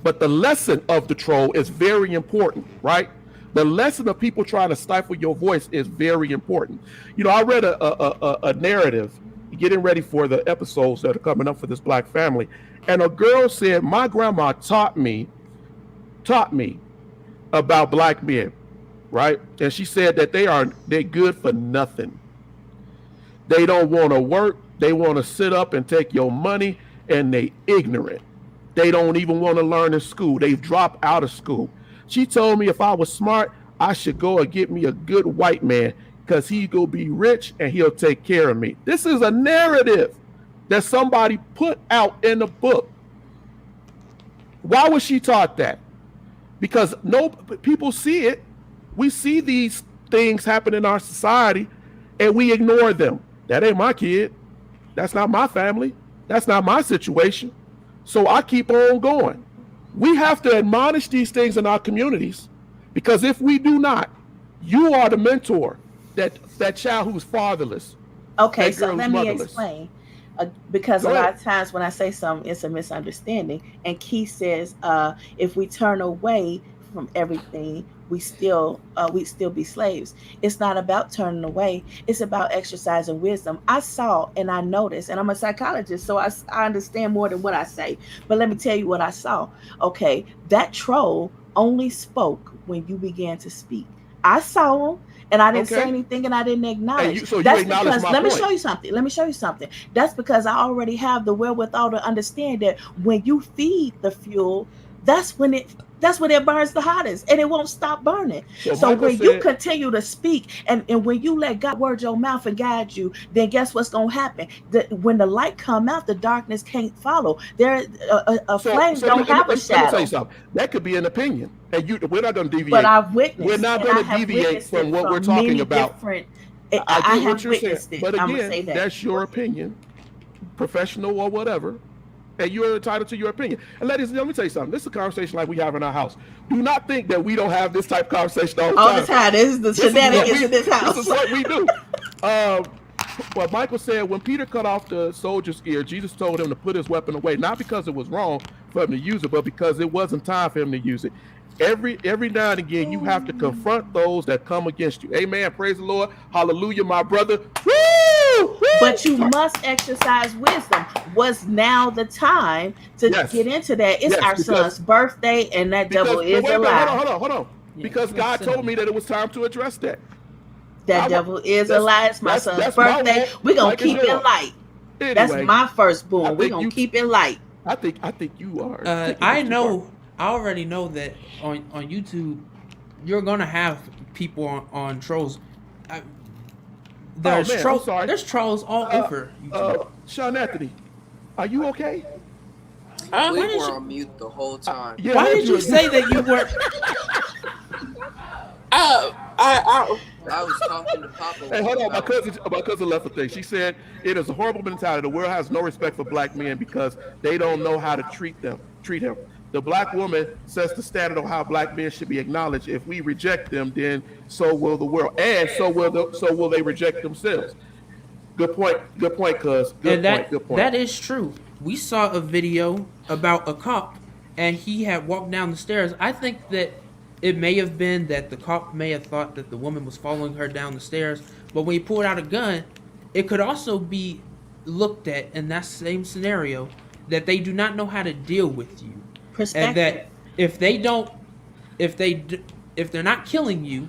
but the lesson of the troll is very important, right? The lesson of people trying to stifle your voice is very important. You know, I read a narrative getting ready for the episodes that are coming up for this black family, and a girl said, my grandma taught me about black men, right? And she said that they're good for nothing. They don't want to work. They want to sit up and take your money, and they ignorant. They don't even want to learn in school. They've dropped out of school. She told me if I was smart, I should go and get me a good white man, because he go be rich and he'll take care of me. This is a narrative that somebody put out in the book. Why was she taught that? Because people see it. We see these things happen in our society and we ignore them. That ain't my kid. That's not my family. That's not my situation. So I keep on going. We have to admonish these things in our communities, because if we do not, you are the mentor. That child who's fatherless. Okay, so let me explain. Because a lot of times when I say something, it's a misunderstanding. And Keith says, if we turn away from everything, we still be slaves. It's not about turning away. It's about exercising wisdom. I saw and I noticed, and I'm a psychologist, so I understand more than what I say. But let me tell you what I saw. Okay, that troll only spoke when you began to speak. I saw him. And I didn't say anything, and I didn't acknowledge. That's because let me show you something. That's because I already have the wherewithal to understand that when you feed the fuel, that's when it burns the hottest, and it won't stop burning. So when you continue to speak, and when you let God word your mouth and guide you, then guess what's going to happen? When the light come out, the darkness can't follow. A flame don't have a shadow. Let me tell you something. That could be an opinion, and we're not going to deviate. But I've witnessed. We're not going to deviate from what we're talking about. I have witnessed it. But again, that's your opinion, professional or whatever. And you're entitled to your opinion. And let me tell you something. This is a conversation like we have in our house. Do not think that we don't have this type of conversation all the time. This is the shenanigans in this house. This is what we do. But Michael said when Peter cut off the soldier's ear, Jesus told him to put his weapon away, not because it was wrong for him to use it, but because it wasn't time for him to use it. Every now and again, you have to confront those that come against you. Amen. Praise the Lord. Hallelujah, my brother. Woo! Woo! But you must exercise wisdom. Was now the time to get into that? It's our son's birthday, and that devil is alive. Hold on. because Yeah, God that's told me that it was time to address that. That I- devil is a that's- lie. It's my that's- son's that's my birthday. walk, We're gonna like it's keep it yours. light. That's Anyway, my I firstborn. We're think gonna you- keep it light. I think you are. taking I this too know. I already know that on YouTube, you're gonna have people on trolls. There's man, I'm trolls. sorry. There's trolls all over YouTube. far. Sean Anthony, are you okay? Huh? We Why did were you- on mute the whole time. Yeah, I Why heard did you say that you were? I was talking to Papa. Hey, hold on. My about- cousin left a thing. She said it is a horrible mentality. The world has no respect for black men because they don't know how to treat him. The black woman sets the standard on how black men should be acknowledged. If we reject them, then so will the world, and so will they reject themselves. Good point, cuz. Good point. That is true. We saw a video about a cop, and he had walked down the stairs. I think that it may have been that the cop may have thought that the woman was following her down the stairs, but when he pulled out a gun, it could also be looked at in that same scenario that they do not know how to deal with you, Perspective. and that if they're not killing you,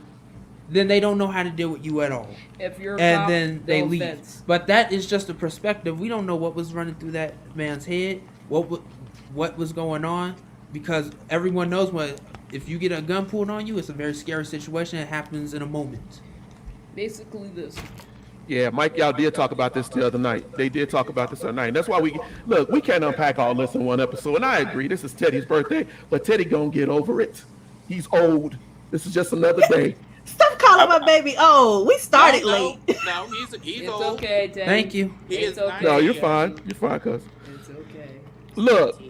then they don't know how to deal with you at all. If you're a And cop, then they no leave. offense. But that is just a perspective. We don't know what was running through that man's head, what was going on, because everyone knows if you get a gun pulled on you, it's a very scary situation. It happens in a moment. Basically this. Yeah, Mike, y'all did talk about this the other night. They did talk about this the other night. And that's why we can't unpack all this in one episode. And I agree, this is Teddy's birthday, but Teddy gonna get over it. He's old. This is just another day. Stop calling my baby old. We started late. No, he's It's old. okay, Teddy. Thank you. He It's is okay. No, you're 90. fine. You're fine, cuz. It's okay. Look.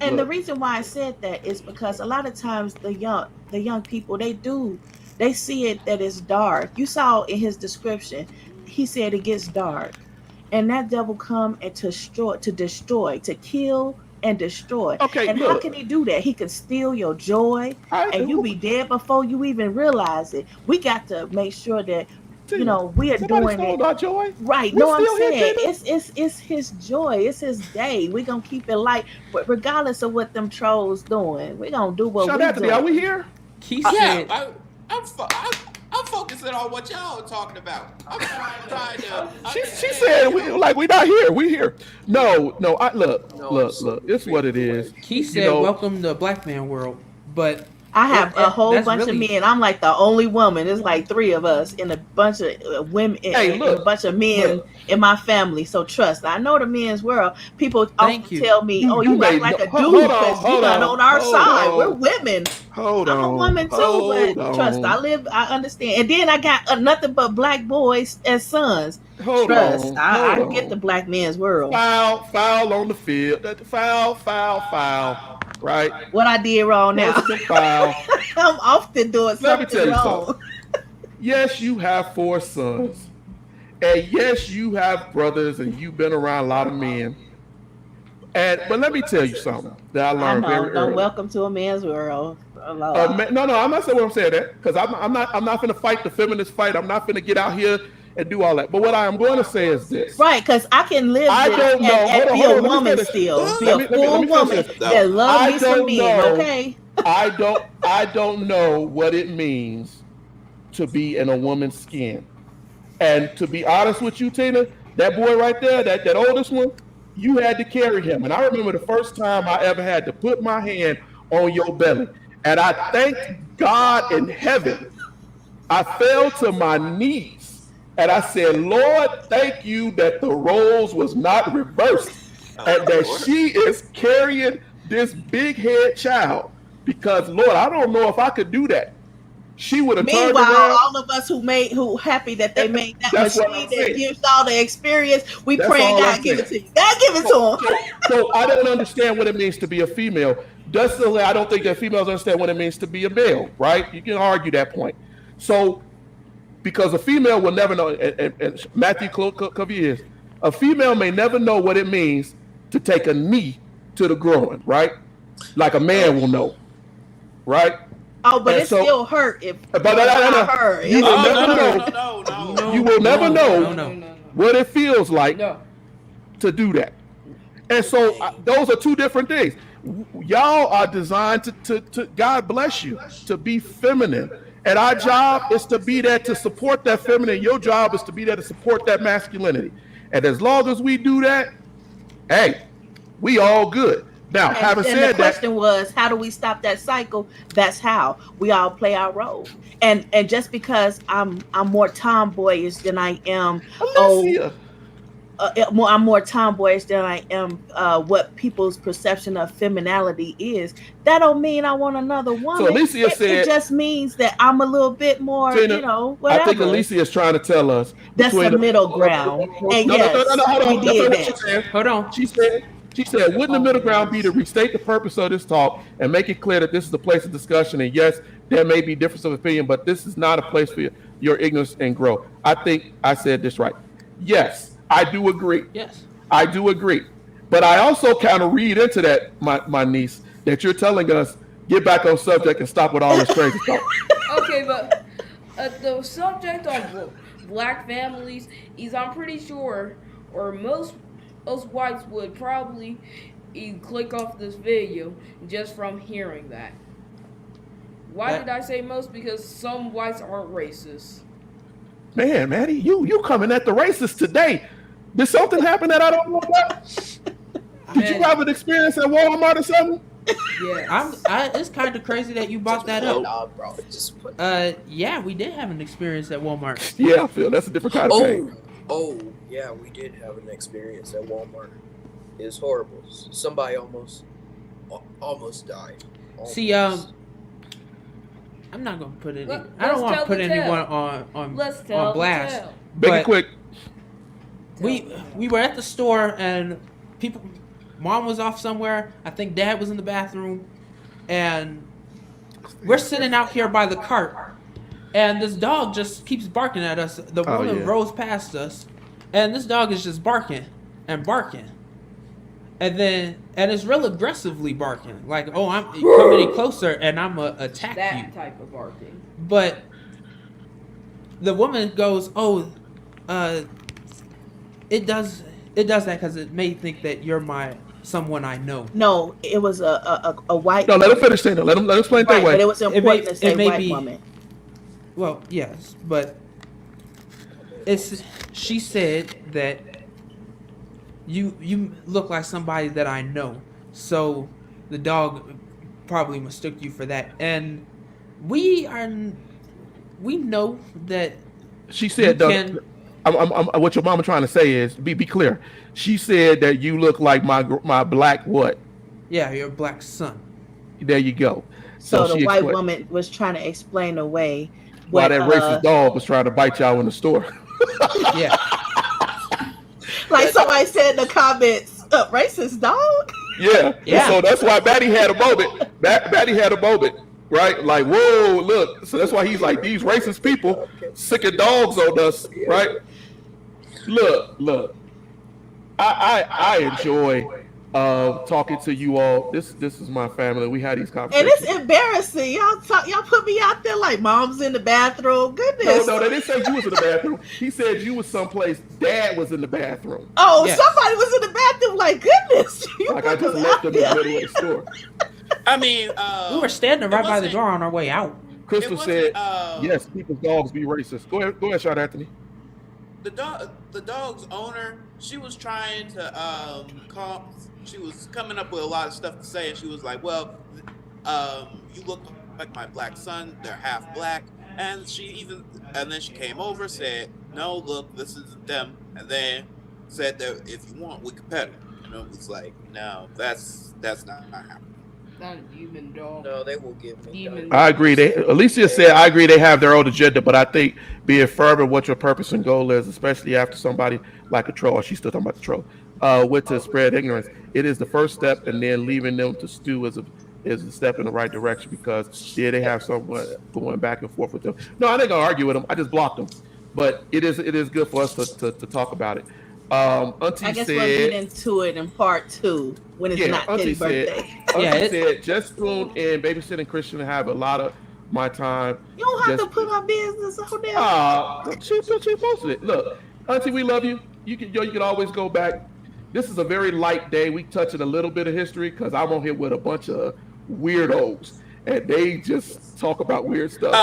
And the look. reason why I said that is because a lot of times the young people they see it that it's dark. You saw in his description, he said it gets dark, and that devil come and to destroy, to kill and destroy. Okay, and how look. can he do that? He can steal your joy, I- and you be dead before you even realize it. We got to make sure that we are Somebody doing stole it our joy. right. We No, I'm still here, saying it's his joy. It's his day. We're gonna keep it light, but regardless of what them trolls doing, we're gonna do what Shout we out to me. Are we do. here? He Yeah, said, I'm focusing on what y'all are talking about. I'm trying to. She said we not here. We here. No. Look. No, It's what it is. he said, know- "Welcome to Black Man World." But I have a whole that's bunch really- of men. I'm like the only woman. It's like 3 of us and a bunch of women Hey, and look, a bunch of men in my family. So trust. I know the men's world. People Thank often you. tell me, "Oh, you You act may like a know- dude hold on, because you're hold not on, on our hold side. on. We're women." Hold on. I'm a woman too, Hold but trust. on. I understand. And then I got nothing but black boys as sons. Hold Trust. on. I hold get on. the black man's world. Foul on the field. Foul. Right? What I did wrong now. Personal foul. I'm often doing Let me tell something you wrong. something. Yes, you have 4 sons. And yes, you have brothers and you've been around a lot of men. But let me tell you something that I I learned know. very Don't early. welcome to a man's world. No, I'm not saying what I'm saying that because I'm not finna fight the feminist fight. I'm not finna get out here and do all that. But what I am going to say is this. Right, because I can live I this don't know. and Hold be on, a let me woman say this. still. Be Let a me full finish woman this, though. that love I me some don't men, know. okay? I don't know what it means to be in a woman's skin. And to be honest with you, Tina, that boy right there, that oldest one, you had to carry him. And I remember the first time I ever had to put my hand on your belly. And I thank God in heaven. I fell to my knees and I said, Lord, thank you that the roles was not reversed and that she is carrying this big head child. Because Lord, I don't know if I could do that. She would have turned Meanwhile, around. all of us who happy that they made that That's what machine I'm that saying. gives all the experience, we That's praying all God I'm give it to saying. you. God give it to him. So I don't understand what it means to be a female. Justly, I don't think that females understand what it means to be a male, right? You can argue that point. So, because a female will never know, and Matthew cover years, a female may never know what it means to take a knee to the groin, right? Like a man will know, right? Oh, but And it so- still hurt if But no. her. You will never know. No. You will never know No. what it feels like No. to do that. And so those are 2 different things. Y'all are designed to God bless you, to be feminine. And our job is to be there to support that feminine. Your job is to be there to support that masculinity. And as long as we do that, hey, we all good. Now, having And the said that, question was, how do we stop that cycle? That's how we all play our role. And just because I'm more tomboyish than I am, Alicia, I'm more tomboyish than I am what people's perception of femininity is. That don't mean I want another woman. so Alicia It said, just means that I'm a little bit more, Tina, you know, I think whatever. Alicia is trying to tell us That's between the middle ground. And no, yes, hold we on. That's did not what that. she said. Hold on. She said, wouldn't the middle ground be to restate the purpose of this talk and make it clear that this is a place of discussion? And yes, there may be difference of opinion, but this is not a place for your ignorance and growth. I think I said this right. Yes, I do agree. Yes. I do agree. But I also kind of read into that, my niece, that you're telling us, get back on subject and stop with all this crazy talk. Okay, but the subject of black families is, I'm pretty sure, or most whites would probably click off this video just from hearing that. Why did I say most? Because some whites aren't racist. Man, Maddie, you coming at the racist today. Did something happen that I don't know about? Did you have an experience at Walmart or something? Yeah. It's kind of crazy that you brought that up. Nah, bro. Just put. Yeah, we did have an experience at Walmart. Yeah, I feel that's a different kind of pain. Oh, yeah, we did have an experience at Walmart. It was horrible. Somebody almost died. See, I'm not gonna put any. I don't want to put anyone on blast. Make it But quick. we were at the store and mom was off somewhere. I think dad was in the bathroom, and we're sitting out here by the cart, and this dog just keeps barking at us. The woman rolls past us, and this dog is just barking and barking, and it's real aggressively barking, like, oh, I'm coming any closer and I'm gonna attack you. That type of barking. But the woman goes, oh, it does that because it may think that you're someone I know. No, it was a white. No, let him finish saying it. Let him explain it Right, that way. but it was important to say it may white be- woman. Well, yes, but she said that you look like somebody that I know, so the dog probably mistook you for that, and we know that She said, what your mama trying to say is, be clear. She said that you look like my black what? Yeah, your black son. There you go. So she the white explained woman was trying to explain away why that racist dog was trying to bite y'all in the store. Yeah. Like somebody said in the comments, racist dog. Yeah. Yeah. So that's why Batty had a moment. Batty had a moment, right? Like, whoa, look. So that's why he's like, these racist people sicking dogs on us, right? Look. I enjoy talking to you all. This is my family. We had these And conversations. it's embarrassing. Y'all put me out there like mom's in the bathroom. Goodness. No, they didn't say you was in the bathroom. He said you was someplace. Dad was in the bathroom. Oh, Yes. somebody was in the bathroom. Like goodness. You Like I put just us left out them in the there. middle of the store. I mean, We were standing right by the wasn't- door on our way out. Crystal It said, wasn't, "Yes, people's dogs be racist." Go ahead, Sean Anthony. the dog's owner, she was trying to she was coming up with a lot of stuff to say, and she was like, well, you look like my black son, they're half black. And then she came over, said, no, look, this isn't them, and then said that if you want, we could pet him. And it was like, no, that's not happening. Not a human dog. No, they will give me. Demon. I agree. Alicia said, I agree they have their own agenda, but I think being firm in what your purpose and goal is, especially after somebody like a troll, or she's still talking about the troll, with to spread ignorance, it is the first step, and then leaving them to stew is a step in the right direction, because they have someone going back and forth with them. No, I didn't go argue with them. I just blocked them. But it is good for us to talk about it. Auntie I guess said, we'll get into it in part 2 when it's not Auntie Teddy's birthday. Auntie said, just Spoon and babysitting Christian have a lot of my time. You don't have Just- to put our business on there. She posted it. Look, Auntie, we love you. You can always go back. this is a very light day. We touching a little bit of history because I'm on here with a bunch of weirdos, and they just talk about weird stuff.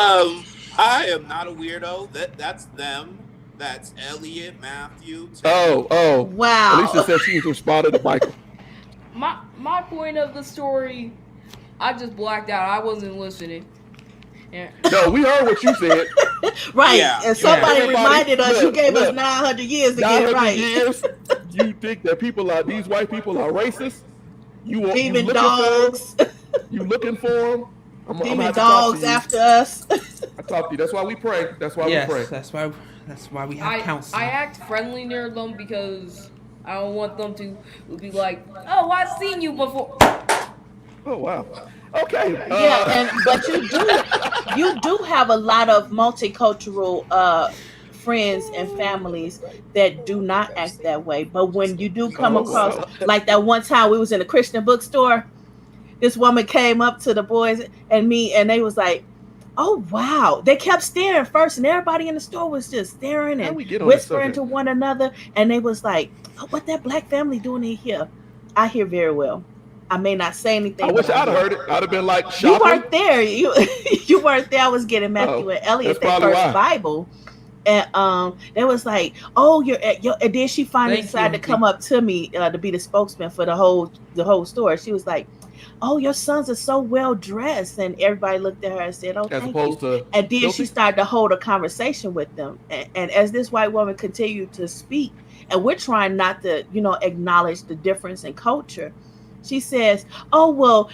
I am not a weirdo. That's them. That's Elliot, Matthew. Oh. Wow. Alicia said she was responding to Michael. My point of the story, I just blacked out. I wasn't listening. Yeah. No, we heard what you said. Right. Yeah. And somebody Everybody, reminded us you look, gave us look. 900 years to get it 900 right. years. You think that these white people are racist? You Demon looking dogs. For them? You looking for them? Demon dogs after us. I talk to you. That's why we pray. That's why we pray. That's why we have counsel. I act friendly near them because I don't want them to be like, oh, I've seen you before. Oh wow. Okay. But you do have a lot of multicultural friends and families that do not act that way. But when you do come across, like that one time we was in a Christian bookstore, this woman came up to the boys and me, and they was like, oh wow. They kept staring first, and everybody in the store was just staring and whispering to one another, and they was like, oh, what that black family doing in here? I hear very well. I may not say anything. I wish I'd have heard it. I'd have been like, shopping. You weren't there. You weren't there. I was getting Matthew and Elliot their first Bible. And they was like, oh, you're and then she finally decided to come up to me to be the spokesman for the whole store. She was like, oh, your sons are so well dressed, and everybody looked at her and said, oh, thank you. And then she started to hold a conversation with them. And as this white woman continued to speak, and we're trying not to, acknowledge the difference in culture, she says, oh, well,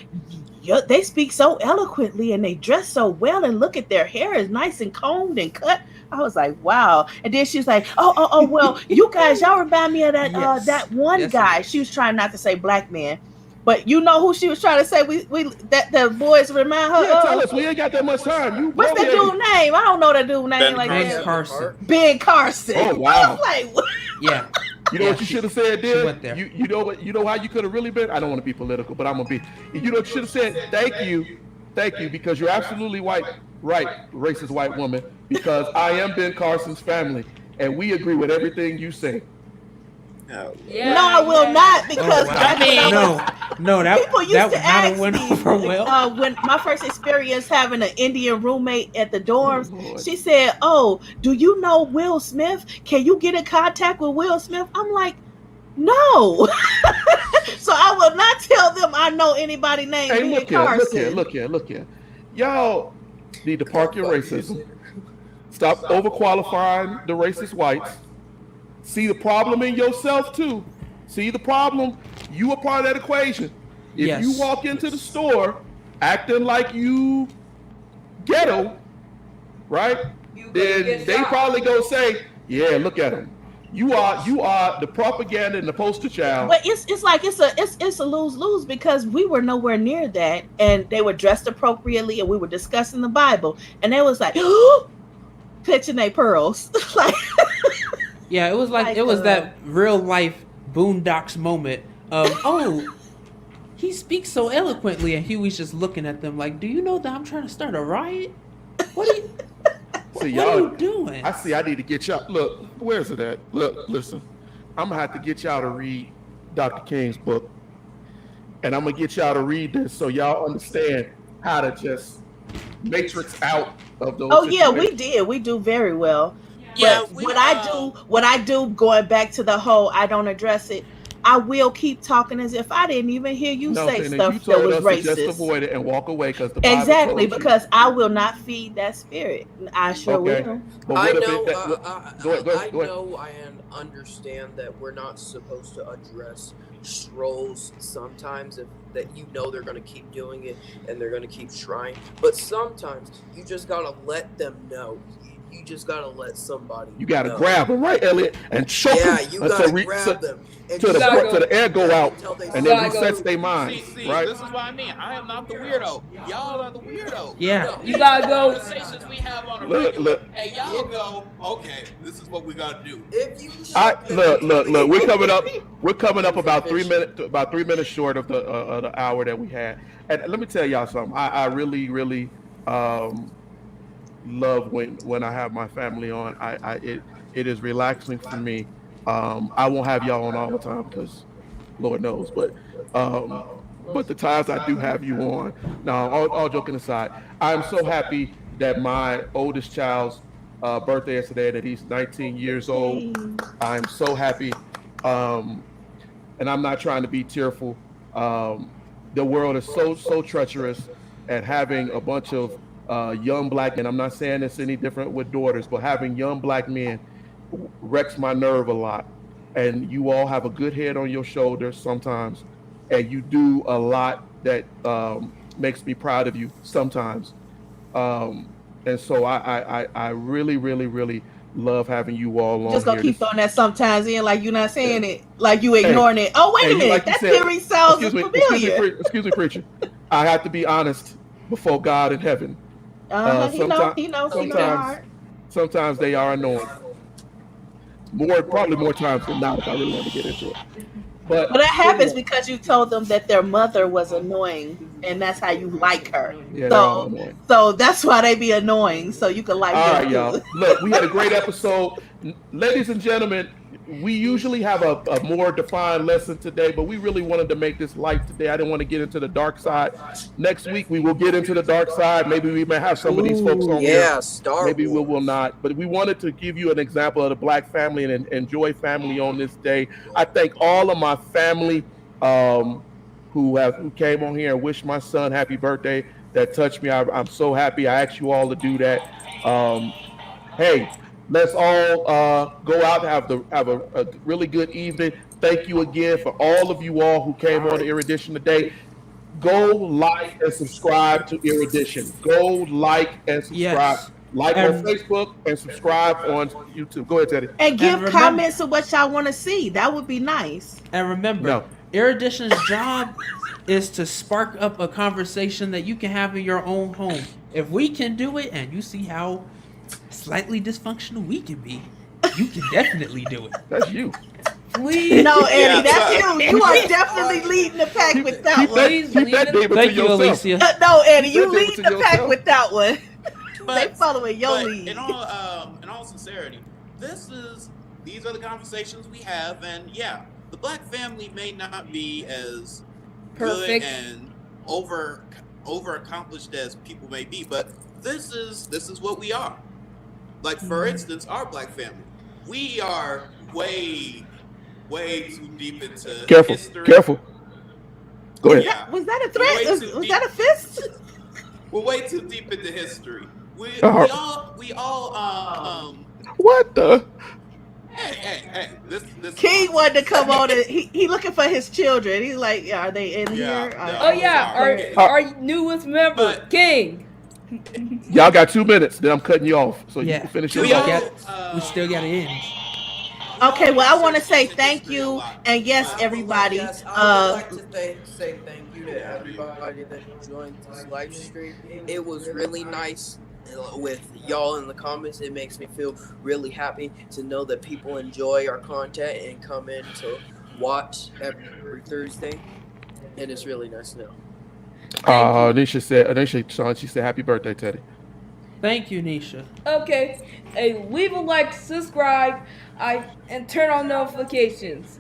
they speak so eloquently and they dress so well, and look at their hair is nice and combed and cut. I was like, wow. And then she was like, oh, well, you guys, y'all remind me of that that one guy. She was trying not to say black man, but you know who she was trying to say that the boys remind her of? Tell us, we ain't got that much time. What's that dude's name? I don't know that dude's name. Ben Carson. Ben Carson. Oh, wow. I was like, what? Yeah. You know what you should have said, She went there. You know how you could have really been? I don't want to be political, but I'm gonna be. You know what you should have said? Thank you, because you're absolutely right, racist white woman, because I am Ben Carson's family, and we agree with everything you say. No. Yeah, no, I will not, because people used to ask me when my first experience having an Indian roommate at the dorms, she said, oh, do you know Will Smith? Can you get in contact with Will Smith? I'm like, no. So I will not tell them I know anybody named Ben Carson. Look here. Y'all need to park your racism. Stop overqualifying the racist whites. See the problem in yourself too. See the problem. You are part of that equation. If you walk into the store acting like you ghetto, right? Then they probably go say, "Yeah, look at him. You are the propaganda and the poster child." But it's a lose-lose, because we were nowhere near that, and they were dressed appropriately, and we were discussing the Bible, and they was like, pitching their pearls, like. Yeah, it was like it was that real life Boondocks moment of, oh, he speaks so eloquently, and Huey's just looking at them like, do you know that I'm trying to start a riot? What are you doing? I need to get y'all. Look, where's it at? Look, listen. I'm gonna have to get y'all to read Dr. King's book, and I'm gonna get y'all to read this so y'all understand how to just matrix out of those. Oh yeah, we did. We do very well. But what I do, going back to the whole, I don't address it, I will keep talking as if I didn't even hear you say stuff that was racist. Just avoid it and walk away, because because I will not feed that spirit. I sure will. I know and understand that we're not supposed to address trolls sometimes, that they're going to keep doing it and they're going to keep trying. But sometimes you just got to let them know. You just gotta let somebody. You gotta grab them, right, Elliot, and choke them. Yeah, you gotta grab them till the air go out, and then resets their mind. See, right? This is what I mean. I am not the weirdo. Y'all are the weirdo. Yeah. You gotta go. Conversations we have on a regular. And y'all go, okay, this is what we gotta do. If you look. We're coming up about 3 minutes. About 3 minutes short of the hour that we had. And let me tell y'all something. I really love when I have my family on. It is relaxing for me. I won't have y'all on all the time because Lord knows. But the times I do have you on, now all joking aside, I'm so happy that my oldest child's birthday is today, that he's 19 years old. Hey. I'm so happy. Um, and I'm not trying to be tearful. The world is so treacherous, and having a bunch of young black men. I'm not saying it's any different with daughters, but having young black men wrecks my nerve a lot. And you all have a good head on your shoulders sometimes, and you do a lot that makes me proud of you sometimes. And so I really, really, really love having you all on Just gonna here. keep throwing that sometimes in, like you're not saying it, like you Hey, ignoring it. Oh, wait hey, a minute, like you that said, theory sounds familiar. excuse me, preacher. I have to be honest before God in heaven. He knows your Sometimes, heart. sometimes they are annoying. Probably more times than not, if I really want to get into it. But But that happens because you told them that their mother was annoying, and that's how you like her. yeah, they're all So, annoying. so that's why they be annoying. So you can like All them right, y'all. too. Look, we had a great episode. Ladies and gentlemen, we usually have a more defined lesson today, but we really wanted to make this light today. I didn't want to get into the dark side. Next week, we will get into the dark side. Maybe we may have some of these folks on here. Yeah, Star Maybe we Wars. will not. But we wanted to give you an example of the black family and enjoy family on this day. I thank all of my family who came on here and wished my son happy birthday. That touched me. I'm so happy. I asked you all to do that. Hey, let's all go out and have a really good evening. Thank you again for all of you all who came on to Erudition today. Go like and subscribe to Erudition. Go like and subscribe. Yes. Like on And- Facebook and subscribe on YouTube. Go ahead, Teddy. And give remember- comments of what y'all want to see. That would be nice. And remember, No. Erudition's job is to spark up a conversation that you can have in your own home. If we can do it, and you see how slightly dysfunctional we can be, you can definitely do it. That's you. Please. No, Eddie, Yeah, that's so- you. You are definitely leading the pack with that Keep one. that, Please keep leave that it. David Thank to you, yourself. Alicia. No, Eddie, you That David lead to the pack yourself. with that one. They But, following your but lead. in all sincerity, these are the conversations we have, and yeah, the black family may not be as Perfect. good and over accomplished as people may be, but this is what we are. Like, for instance, our black family, we are way too deep into history. Careful. Go ahead. Yeah. Was that a Way threat? too Was deep. that a fist? We're way too deep into history. We all What the? hey, this King wanted to come on and he looking for his children. He's like, yeah, are they in Yeah, here? yeah. Oh yeah, Sorry. our newest member, But- King. Y'all got 2 minutes. Then I'm cutting you off, so you Yeah. can finish We your all- thought. We still got to end. Okay, well, I want to say thank you and yes, everybody. Yes, I would like to say thank you to everybody that joined this live stream. It was really nice with y'all in the comments. It makes me feel really happy to know that people enjoy our content and come in to watch every Thursday, and it's really nice to know. Anisha, she said, "Happy birthday, Teddy." Thank you, Nisha. Okay, hey, leave a like, subscribe, and turn on notifications,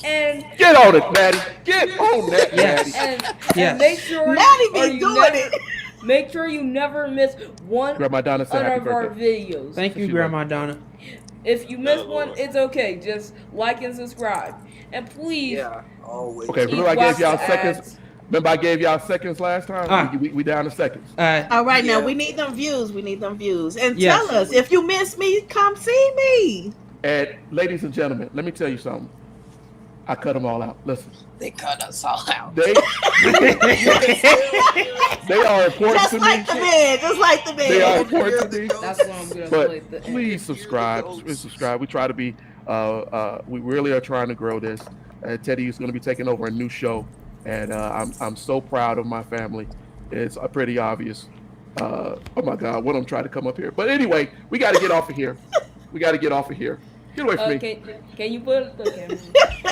and Get on it, Maddie. Get on that, Yes. Maddie. and, Yes. and make sure Maddie or be you doing never, it. Make sure you never miss one Grandma Donna said, "Happy of our birthday." videos. Thank you, She Grandma Donna. If you miss Oh, one, Lord. it's okay. Just like and subscribe, and please. Yeah, always. Okay, keep remember I gave watching y'all the seconds. ads. Remember I gave y'all seconds last time. Ah. We down to seconds. All right, now Yeah. we need them views. We need them views. And Yes. tell us if you miss me, come see me. And ladies and gentlemen, let me tell you something. I cut them all out. Listen, They cut us all out. they they are important Just to like me. the man. Just like the They are man. important to me. That's what I'm gonna But play. please subscribe. Subscribe. We try to be. We really are trying to grow this. Teddy is going to be taking over a new show, and I'm so proud of my family. It's pretty obvious. Oh my God, what I'm trying to come up here. But anyway, we got to get off of here. Get away from me. Can you put the camera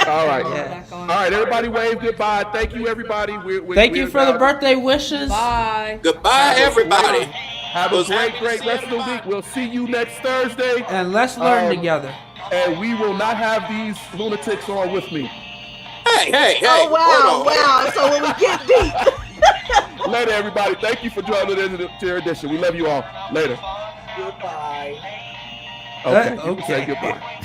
All right. back on? All right, everybody wave goodbye. Thank you, everybody. Thank you for the birthday wishes. Bye. Goodbye, everybody. Have a Was happy to great see rest of the everybody. week. We'll see you next Thursday. And let's learn Um, together. And we will not have these lunatics on with me. hey. Oh hold on. wow. So when we get deep. Later, everybody. Thank you for joining into the Erudition. We love you all. Later. Goodbye. Okay. You can Okay. say goodbye.